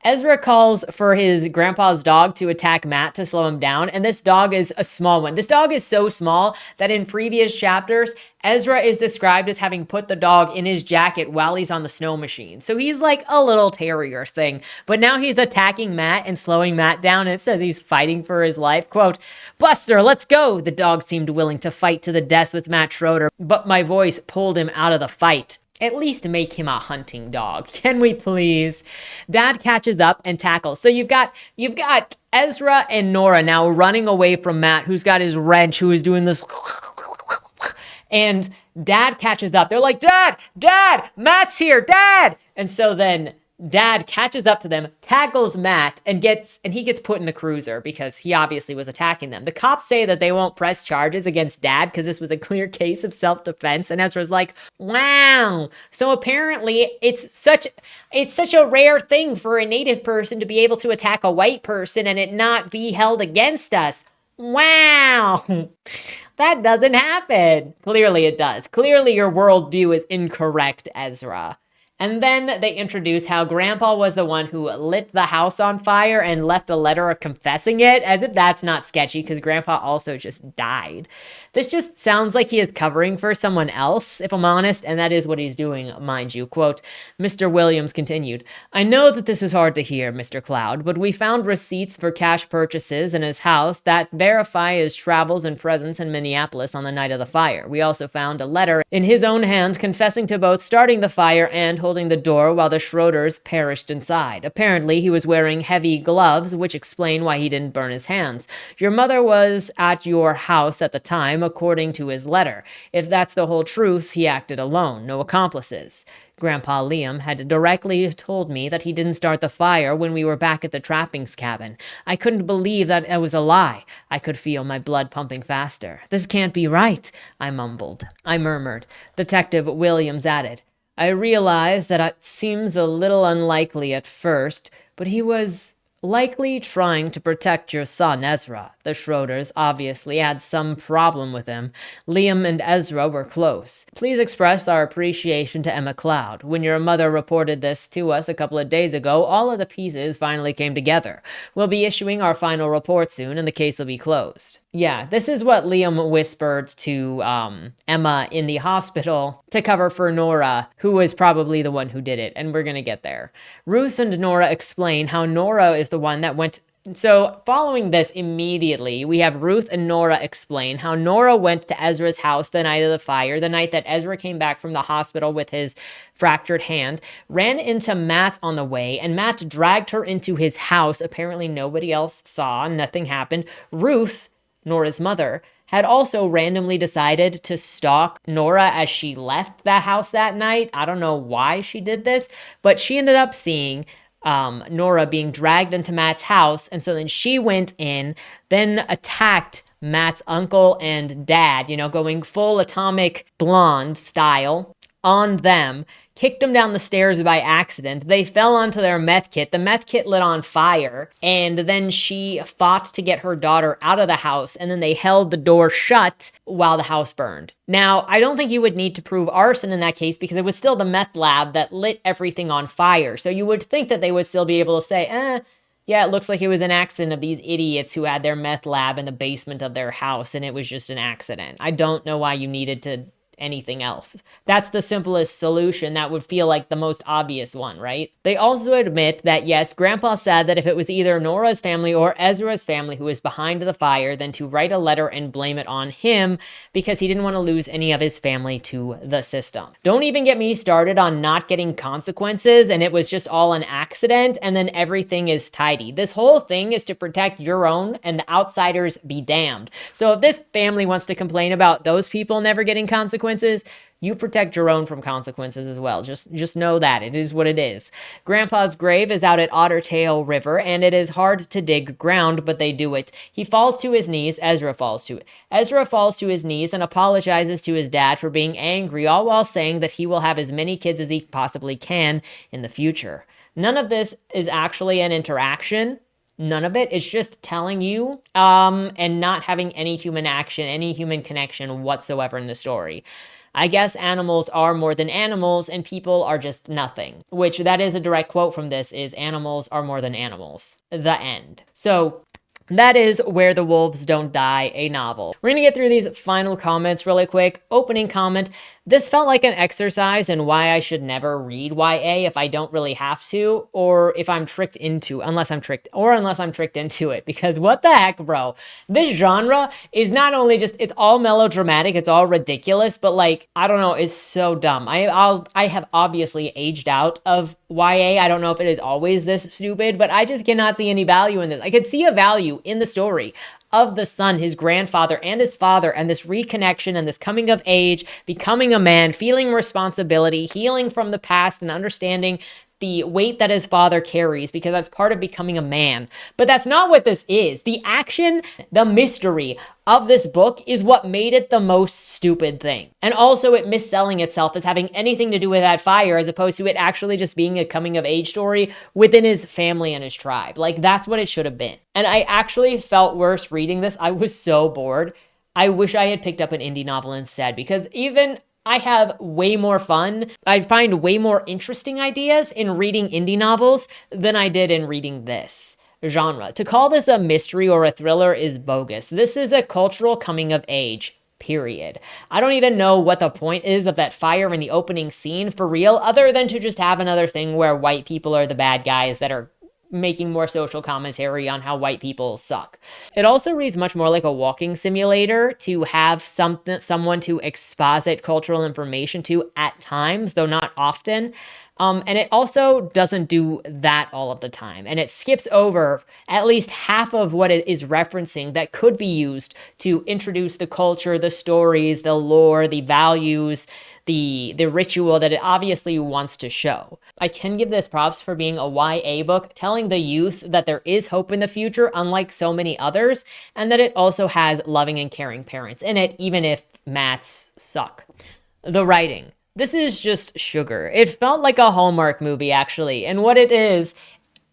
Speaker 1: Ezra calls for his grandpa's dog to attack Matt to slow him down, and this dog is a small one. This dog is so small that in previous chapters, Ezra is described as having put the dog in his jacket while he's on the snow machine. So he's like a little terrier thing, but now he's attacking Matt and slowing Matt down, and it says he's fighting for his life. Quote, Buster, let's go! The dog seemed willing to fight to the death with Matt Schroeder, but my voice pulled him out of the fight. At least make him a hunting dog. Can we please? Dad catches up and tackles. So you've got Ezra and Nora now running away from Matt, who's got his wrench, who is doing this. And Dad catches up. They're like, Dad, Matt's here, Dad. And so then Dad catches up to them, tackles Matt, and he gets put in a cruiser because he obviously was attacking them. The cops say that they won't press charges against Dad because this was a clear case of self-defense, and Ezra's like, wow. So apparently it's such a rare thing for a native person to be able to attack a white person and it not be held against us. Wow. That doesn't happen. Clearly it does. Clearly your worldview is incorrect, Ezra. And then they introduce how Grandpa was the one who lit the house on fire and left a letter confessing it, as if that's not sketchy, because Grandpa also just died. This just sounds like he is covering for someone else, if I'm honest, and that is what he's doing, mind you. Quote, Mr. Williams continued, I know that this is hard to hear, Mr. Cloud, but we found receipts for cash purchases in his house that verify his travels and presence in Minneapolis on the night of the fire. We also found a letter in his own hand confessing to both starting the fire and holding the door while the Schroeders perished inside. Apparently, he was wearing heavy gloves, which explain why he didn't burn his hands. Your mother was at your house at the time, according to his letter. If that's the whole truth, he acted alone, no accomplices. Grandpa Liam had directly told me that he didn't start the fire when we were back at the trappings cabin. I couldn't believe that it was a lie. I could feel my blood pumping faster. This can't be right, I murmured. Detective Williams added, I realize that it seems a little unlikely at first, but he was likely trying to protect your son, Ezra. The Schroeders obviously had some problem with him. Liam and Ezra were close. Please express our appreciation to Emma Cloud. When your mother reported this to us a couple of days ago, all of the pieces finally came together. We'll be issuing our final report soon, and the case will be closed. Yeah, this is what Liam whispered to Emma in the hospital to cover for Nora, who was probably the one who did it, and we're going to get there. Ruth and Nora explain how Nora is the one that went. So following this immediately, we have Ruth and Nora explain how Nora went to Ezra's house the night of the fire, the night that Ezra came back from the hospital with his fractured hand, ran into Matt on the way, and Matt dragged her into his house. Apparently nobody else saw, nothing happened. Ruth, Nora's mother, had also randomly decided to stalk Nora as she left that house that night. I don't know why she did this, but she ended up seeing Nora being dragged into Matt's house, and so then she went in, then attacked Matt's uncle and dad, going full Atomic Blonde style on them, kicked them down the stairs by accident. They fell onto their meth kit. The meth kit lit on fire, and then she fought to get her daughter out of the house, and then they held the door shut while the house burned. Now, I don't think you would need to prove arson in that case because it was still the meth lab that lit everything on fire. So you would think that they would still be able to say, yeah, it looks like it was an accident of these idiots who had their meth lab in the basement of their house, and it was just an accident. I don't know why you needed to anything else. That's the simplest solution. That would feel like the most obvious one, right? They also admit that yes, Grandpa said that if it was either Nora's family or Ezra's family who was behind the fire, then to write a letter and blame it on him because he didn't want to lose any of his family to the system. Don't even get me started on not getting consequences and it was just all an accident and then everything is tidy. This whole thing is to protect your own and the outsiders be damned. So if this family wants to complain about those people never getting consequences, consequences, you protect your own from consequences as well. Just know that. It is what it is. Grandpa's grave is out at Ottertail River, and it is hard to dig ground, but they do it. He falls to his knees. Ezra falls to his knees and apologizes to his dad for being angry, all while saying that he will have as many kids as he possibly can in the future. None of this is actually an interaction. None of it. It's just telling you and not having any human action, any human connection whatsoever in the story. I guess animals are more than animals and people are just nothing, which that is a direct quote from this, is animals are more than animals. The end. So that is Where the Wolves Don't Die, a novel. We're going to get through these final comments really quick. Opening comment. This felt like an exercise in why I should never read YA if I don't really have to, or if I'm tricked into, unless I'm tricked into it. Because what the heck, bro? This genre is not only just, it's all melodramatic, it's all ridiculous, but like, I don't know, it's so dumb. I have obviously aged out of YA. I don't know if it is always this stupid, but I just cannot see any value in this. I could see a value in the story of the son, his grandfather, and his father, and this reconnection and this coming of age, becoming a man, feeling responsibility, healing from the past, and understanding the weight that his father carries, because that's part of becoming a man. But that's not what this is. The action, the mystery of this book is what made it the most stupid thing. And also it misselling itself as having anything to do with that fire, as opposed to it actually just being a coming of age story within his family and his tribe. Like, that's what it should have been. And I actually felt worse reading this. I was so bored. I wish I had picked up an indie novel instead, because even I have way more fun. I find way more interesting ideas in reading indie novels than I did in reading this genre. To call this a mystery or a thriller is bogus. This is a cultural coming of age, period. I don't even know what the point is of that fire in the opening scene for real, other than to just have another thing where white people are the bad guys that are making more social commentary on how white people suck. It also reads much more like a walking simulator to have someone to exposit cultural information to at times, though not often. And it also doesn't do that all of the time. And it skips over at least half of what it is referencing that could be used to introduce the culture, the stories, the lore, the values, the ritual that it obviously wants to show. I can give this props for being a YA book, telling the youth that there is hope in the future, unlike so many others, and that it also has loving and caring parents in it, even if Matt's suck. The writing. This is just sugar. It felt like a Hallmark movie, actually. And what it is,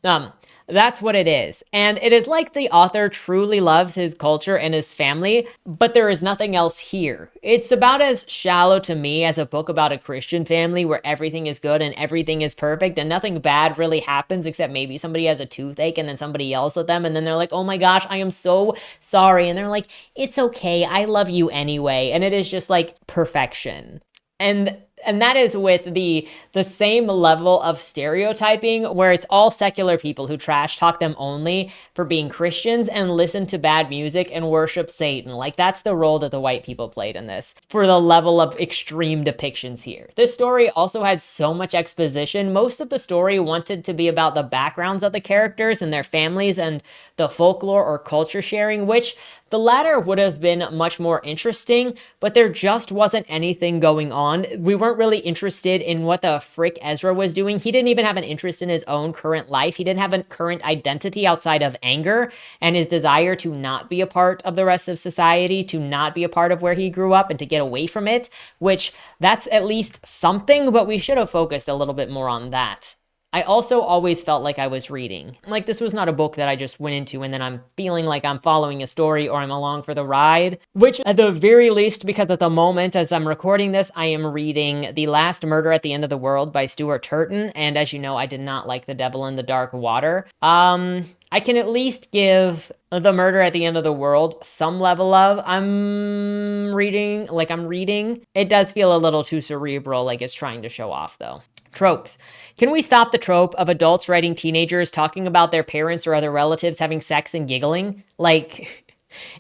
Speaker 1: that's what it is. And it is like the author truly loves his culture and his family, but there is nothing else here. It's about as shallow to me as a book about a Christian family where everything is good and everything is perfect and nothing bad really happens except maybe somebody has a toothache and then somebody yells at them and then they're like, oh my gosh, I am so sorry. And they're like, it's okay, I love you anyway. And it is just like perfection. And that is with the same level of stereotyping where it's all secular people who trash talk them only for being Christians and listen to bad music and worship Satan. Like, that's the role that the white people played in this for the level of extreme depictions here. This story also had so much exposition. Most of the story wanted to be about the backgrounds of the characters and their families and the folklore or culture sharing, which the latter would have been much more interesting, but there just wasn't anything going on. We weren't really interested in what the frick Ezra was doing. He didn't even have an interest in his own current life. He didn't have a current identity outside of anger and his desire to not be a part of the rest of society, to not be a part of where he grew up and to get away from it, which that's at least something, but we should have focused a little bit more on that. I also always felt like I was reading. Like, this was not a book that I just went into and then I'm feeling like I'm following a story or I'm along for the ride, which at the very least, because at the moment as I'm recording this, I am reading The Last Murder at the End of the World by Stuart Turton. And as you know, I did not like The Devil in the Dark Water. I can at least give The Murder at the End of the World some level of I'm reading. It does feel a little too cerebral, like it's trying to show off though. Tropes. Can we stop the trope of adults writing teenagers talking about their parents or other relatives having sex and giggling? Like,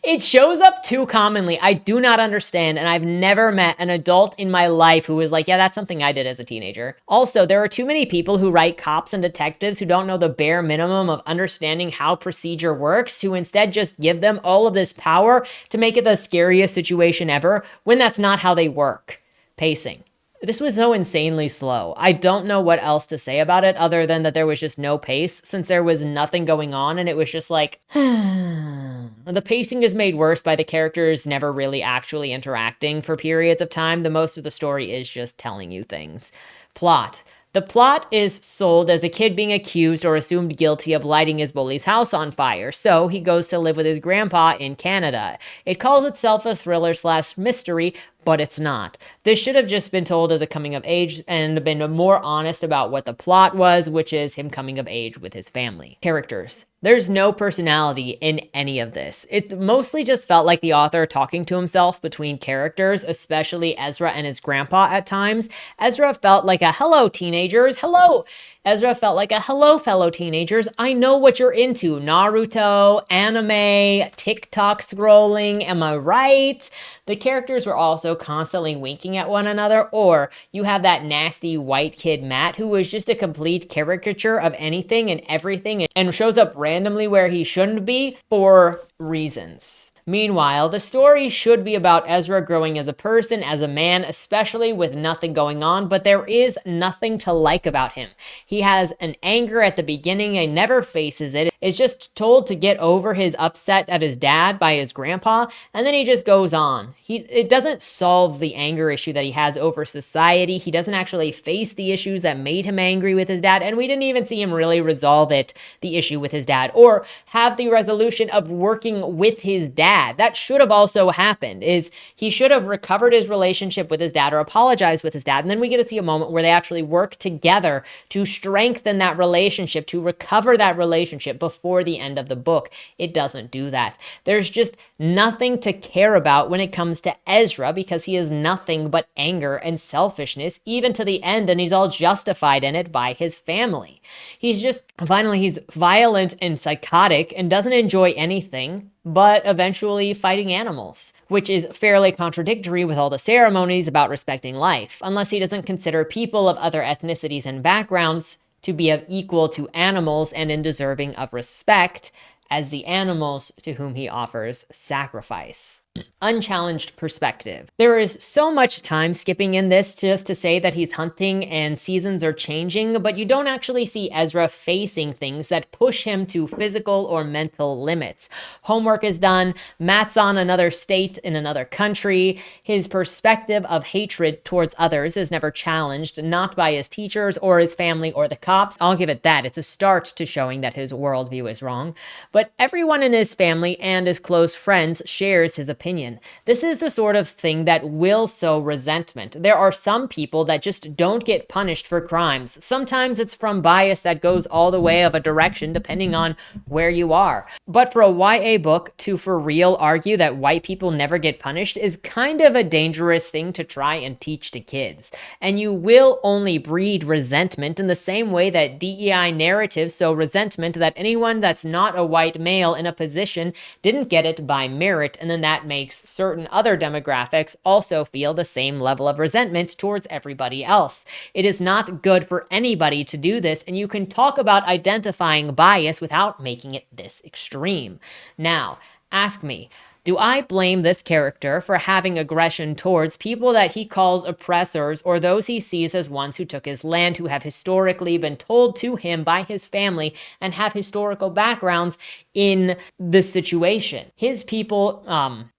Speaker 1: it shows up too commonly. I do not understand, and I've never met an adult in my life who is like, yeah, that's something I did as a teenager. Also, there are too many people who write cops and detectives who don't know the bare minimum of understanding how procedure works to instead just give them all of this power to make it the scariest situation ever when that's not how they work. Pacing. This was so insanely slow. I don't know what else to say about it other than that there was just no pace, since there was nothing going on and it was just like, the pacing is made worse by the characters never really actually interacting for periods of time. The most of the story is just telling you things. Plot. The plot is sold as a kid being accused or assumed guilty of lighting his bully's house on fire, so he goes to live with his grandpa in Canada. It calls itself a thriller/mystery, but it's not. This should have just been told as a coming of age and been more honest about what the plot was, which is him coming of age with his family. Characters. There's no personality in any of this. It mostly just felt like the author talking to himself between characters, especially Ezra and his grandpa at times. Ezra felt like a hello, teenagers, hello. Ezra felt like a hello, fellow teenagers. I know what you're into. Naruto, anime, TikTok scrolling, am I right? The characters were also constantly winking at one another, or you have that nasty white kid Matt who is just a complete caricature of anything and everything and shows up randomly where he shouldn't be for reasons. Meanwhile, the story should be about Ezra growing as a person, as a man, especially with nothing going on, but there is nothing to like about him. He has an anger at the beginning and never faces it. Is just told to get over his upset at his dad by his grandpa, and then he just goes on. It doesn't solve the anger issue that he has over society. He doesn't actually face the issues that made him angry with his dad, and we didn't even see him really resolve the issue with his dad, or have the resolution of working with his dad. That should have also happened, is he should have recovered his relationship with his dad or apologized with his dad, and then we get to see a moment where they actually work together to strengthen that relationship, to recover that relationship before the end of the book. It doesn't do that. There's just nothing to care about when it comes to Ezra, because he is nothing but anger and selfishness, even to the end, and he's all justified in it by his family. He's violent and psychotic and doesn't enjoy anything but eventually fighting animals, which is fairly contradictory with all the ceremonies about respecting life, unless he doesn't consider people of other ethnicities and backgrounds to be of equal to animals and in deserving of respect as the animals to whom he offers sacrifice. Unchallenged perspective. There is so much time skipping in this just to say that he's hunting and seasons are changing, but you don't actually see Ezra facing things that push him to physical or mental limits. Homework is done, Matt's on another state in another country, his perspective of hatred towards others is never challenged, not by his teachers or his family or the cops. I'll give it that. It's a start to showing that his worldview is wrong, but everyone in his family and his close friends shares his opinion. This is the sort of thing that will sow resentment. There are some people that just don't get punished for crimes. Sometimes it's from bias that goes all the way of a direction depending on where you are. But for a YA book to for real argue that white people never get punished is kind of a dangerous thing to try and teach to kids. And you will only breed resentment in the same way that DEI narratives sow resentment that anyone that's not a white male in a position didn't get it by merit, and then that makes certain other demographics also feel the same level of resentment towards everybody else. It is not good for anybody to do this, and you can talk about identifying bias without making it this extreme. Now, ask me, do I blame this character for having aggression towards people that he calls oppressors or those he sees as ones who took his land, who have historically been told to him by his family and have historical backgrounds in this situation? His people,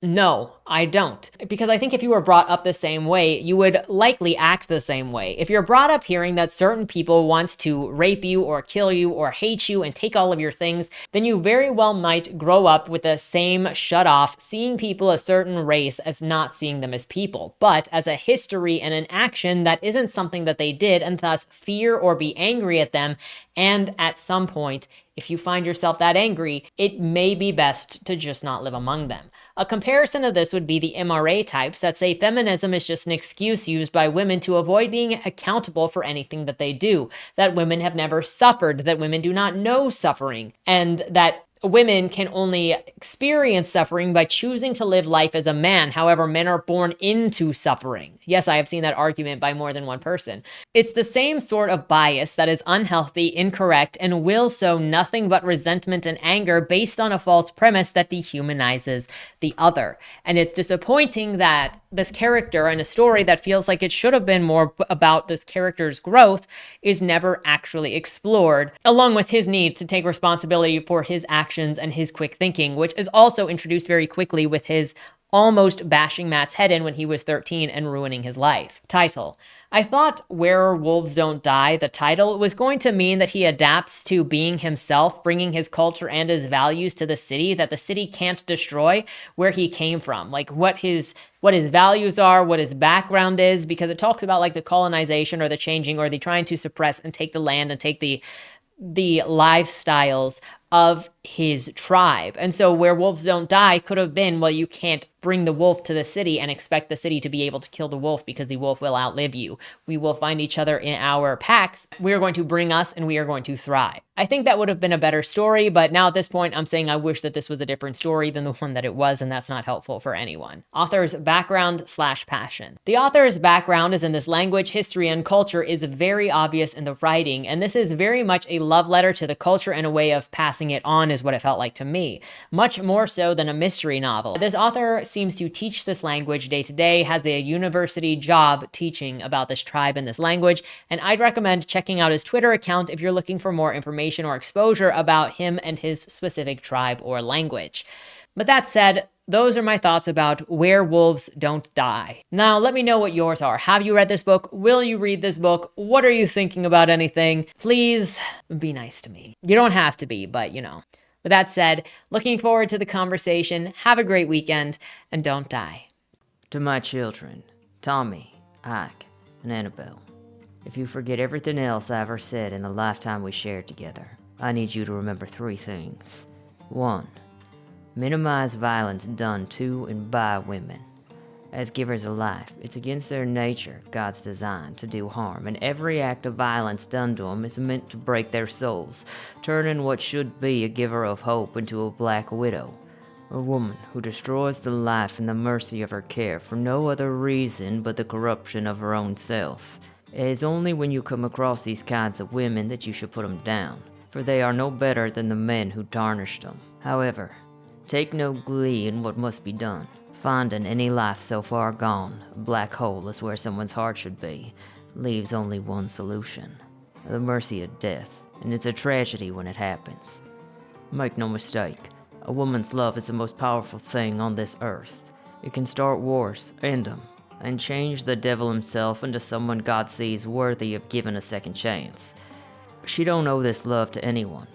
Speaker 1: no, I don't. Because I think if you were brought up the same way, you would likely act the same way. If you're brought up hearing that certain people want to rape you or kill you or hate you and take all of your things, then you very well might grow up with the same shut off, seeing people a certain race as not seeing them as people, but as a history and an action that isn't something that they did, and thus fear or be angry at them. And at some point, if you find yourself that angry, it may be best to just not live among them. A comparison of this would be the MRA types that say feminism is just an excuse used by women to avoid being accountable for anything that they do, that women have never suffered, that women do not know suffering, and that women can only experience suffering by choosing to live life as a man. However, men are born into suffering. Yes, I have seen that argument by more than one person. It's the same sort of bias that is unhealthy, incorrect, and will sow nothing but resentment and anger based on a false premise that dehumanizes the other. And it's disappointing that this character in a story that feels like it should have been more about this character's growth is never actually explored, along with his need to take responsibility for his actions and his quick thinking, which is also introduced very quickly with his almost bashing Matt's head in when he was 13 and ruining his life. Title. I thought Where Wolves Don't Die, the title, was going to mean that he adapts to being himself, bringing his culture and his values to the city that the city can't destroy where he came from. Like what his values are, what his background is, because it talks about like the colonization or the changing or the trying to suppress and take the land and take the lifestyles of his tribe. And so Where Wolves Don't Die could have been, well, you can't bring the wolf to the city and expect the city to be able to kill the wolf because the wolf will outlive you. We will find each other in our packs. We are going to bring us and we are going to thrive. I think that would have been a better story, but now at this point, I'm saying I wish that this was a different story than the one that it was, and that's not helpful for anyone. Author's background/passion. The author's background is in this language, history, and culture is very obvious in the writing, and this is very much a love letter to the culture and a way of passing it on is what it felt like to me, much more so than a mystery novel. This author seems to teach this language day to day, has a university job teaching about this tribe and this language, and I'd recommend checking out his Twitter account if you're looking for more information or exposure about him and his specific tribe or language. But that said, those are my thoughts about Where Wolves Don't Die. Now, let me know what yours are. Have you read this book? Will you read this book? What are you thinking about anything? Please be nice to me. You don't have to be, but you know. With that said, looking forward to the conversation. Have a great weekend, and don't die.
Speaker 2: To my children, Tommy, Ike, and Annabelle, if you forget everything else I ever said in the lifetime we shared together, I need you to remember 3 things. 1. Minimize violence done to and by women. As givers of life, it's against their nature, God's design, to do harm, and every act of violence done to them is meant to break their souls, turning what should be a giver of hope into a black widow, a woman who destroys the life and the mercy of her care for no other reason but the corruption of her own self. It is only when you come across these kinds of women that you should put them down, for they are no better than the men who tarnished them. However, take no glee in what must be done. Finding any life so far gone, a black hole is where someone's heart should be, leaves only one solution: the mercy of death, and it's a tragedy when it happens. Make no mistake, a woman's love is the most powerful thing on this earth. It can start wars, end them, and change the devil himself into someone God sees worthy of giving a second chance. She don't owe this love to anyone,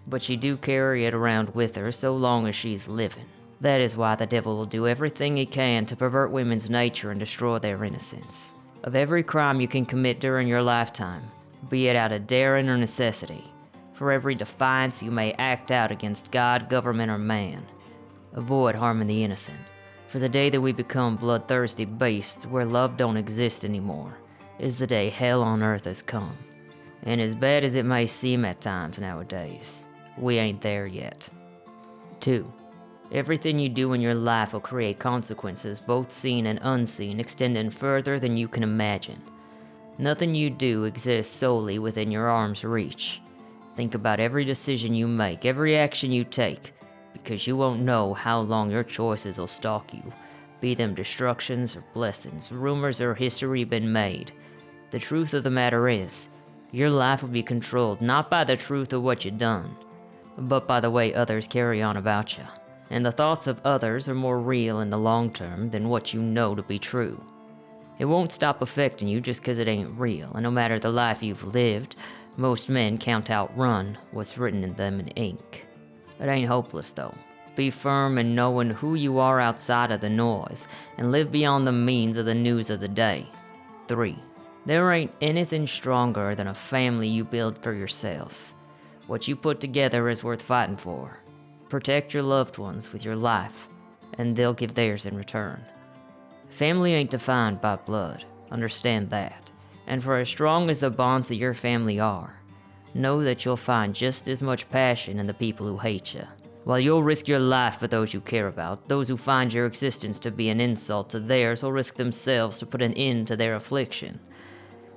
Speaker 2: but she do carry it around with her so long as she's living. That is why the devil will do everything he can to pervert women's nature and destroy their innocence. Of every crime you can commit during your lifetime, be it out of daring or necessity, for every defiance you may act out against God, government, or man, avoid harming the innocent. For the day that we become bloodthirsty beasts where love don't exist anymore is the day hell on earth has come. And as bad as it may seem at times nowadays, we ain't there yet. 2. Everything you do in your life will create consequences, both seen and unseen, extending further than you can imagine. Nothing you do exists solely within your arm's reach. Think about every decision you make, every action you take, because you won't know how long your choices will stalk you, be them destructions or blessings, rumors or history been made. The truth of the matter is, your life will be controlled not by the truth of what you've done, but by the way others carry on about you. And the thoughts of others are more real in the long term than what you know to be true. It won't stop affecting you just because it ain't real, and no matter the life you've lived, most men can't outrun what's written in them in ink. It ain't hopeless though. Be firm in knowing who you are outside of the noise, and live beyond the means of the news of the day. 3. There ain't anything stronger than a family you build for yourself. What you put together is worth fighting for. Protect your loved ones with your life, and they'll give theirs in return. Family ain't defined by blood, understand that. And for as strong as the bonds of your family are, know that you'll find just as much passion in the people who hate you. While you'll risk your life for those you care about, those who find your existence to be an insult to theirs will risk themselves to put an end to their affliction.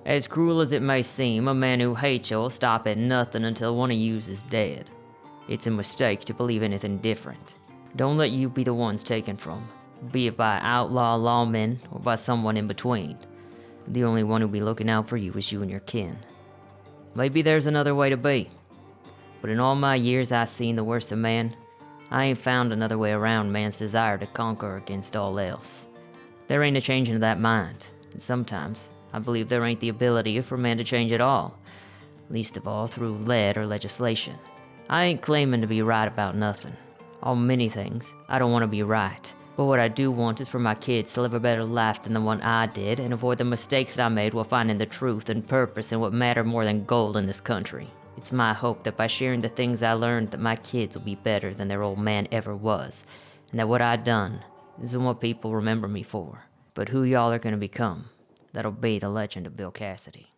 Speaker 2: As cruel as it may seem, a man who hates you will stop at nothing until one of you is dead. It's a mistake to believe anything different. Don't let you be the ones taken from, be it by outlaw lawmen or by someone in between. The only one who'll be looking out for you is you and your kin. Maybe there's another way to be, but in all my years I've seen the worst of man, I ain't found another way around man's desire to conquer against all else. There ain't a changing of that mind, and sometimes I believe there ain't the ability for man to change at all, least of all through lead or legislation. I ain't claiming to be right about nothing. On many things, I don't want to be right. But what I do want is for my kids to live a better life than the one I did and avoid the mistakes that I made while finding the truth and purpose in what matter more than gold in this country. It's my hope that by sharing the things I learned that my kids will be better than their old man ever was, and that what I done isn't what people remember me for, but who y'all are going to become. That'll be the legend of Bill Cassidy.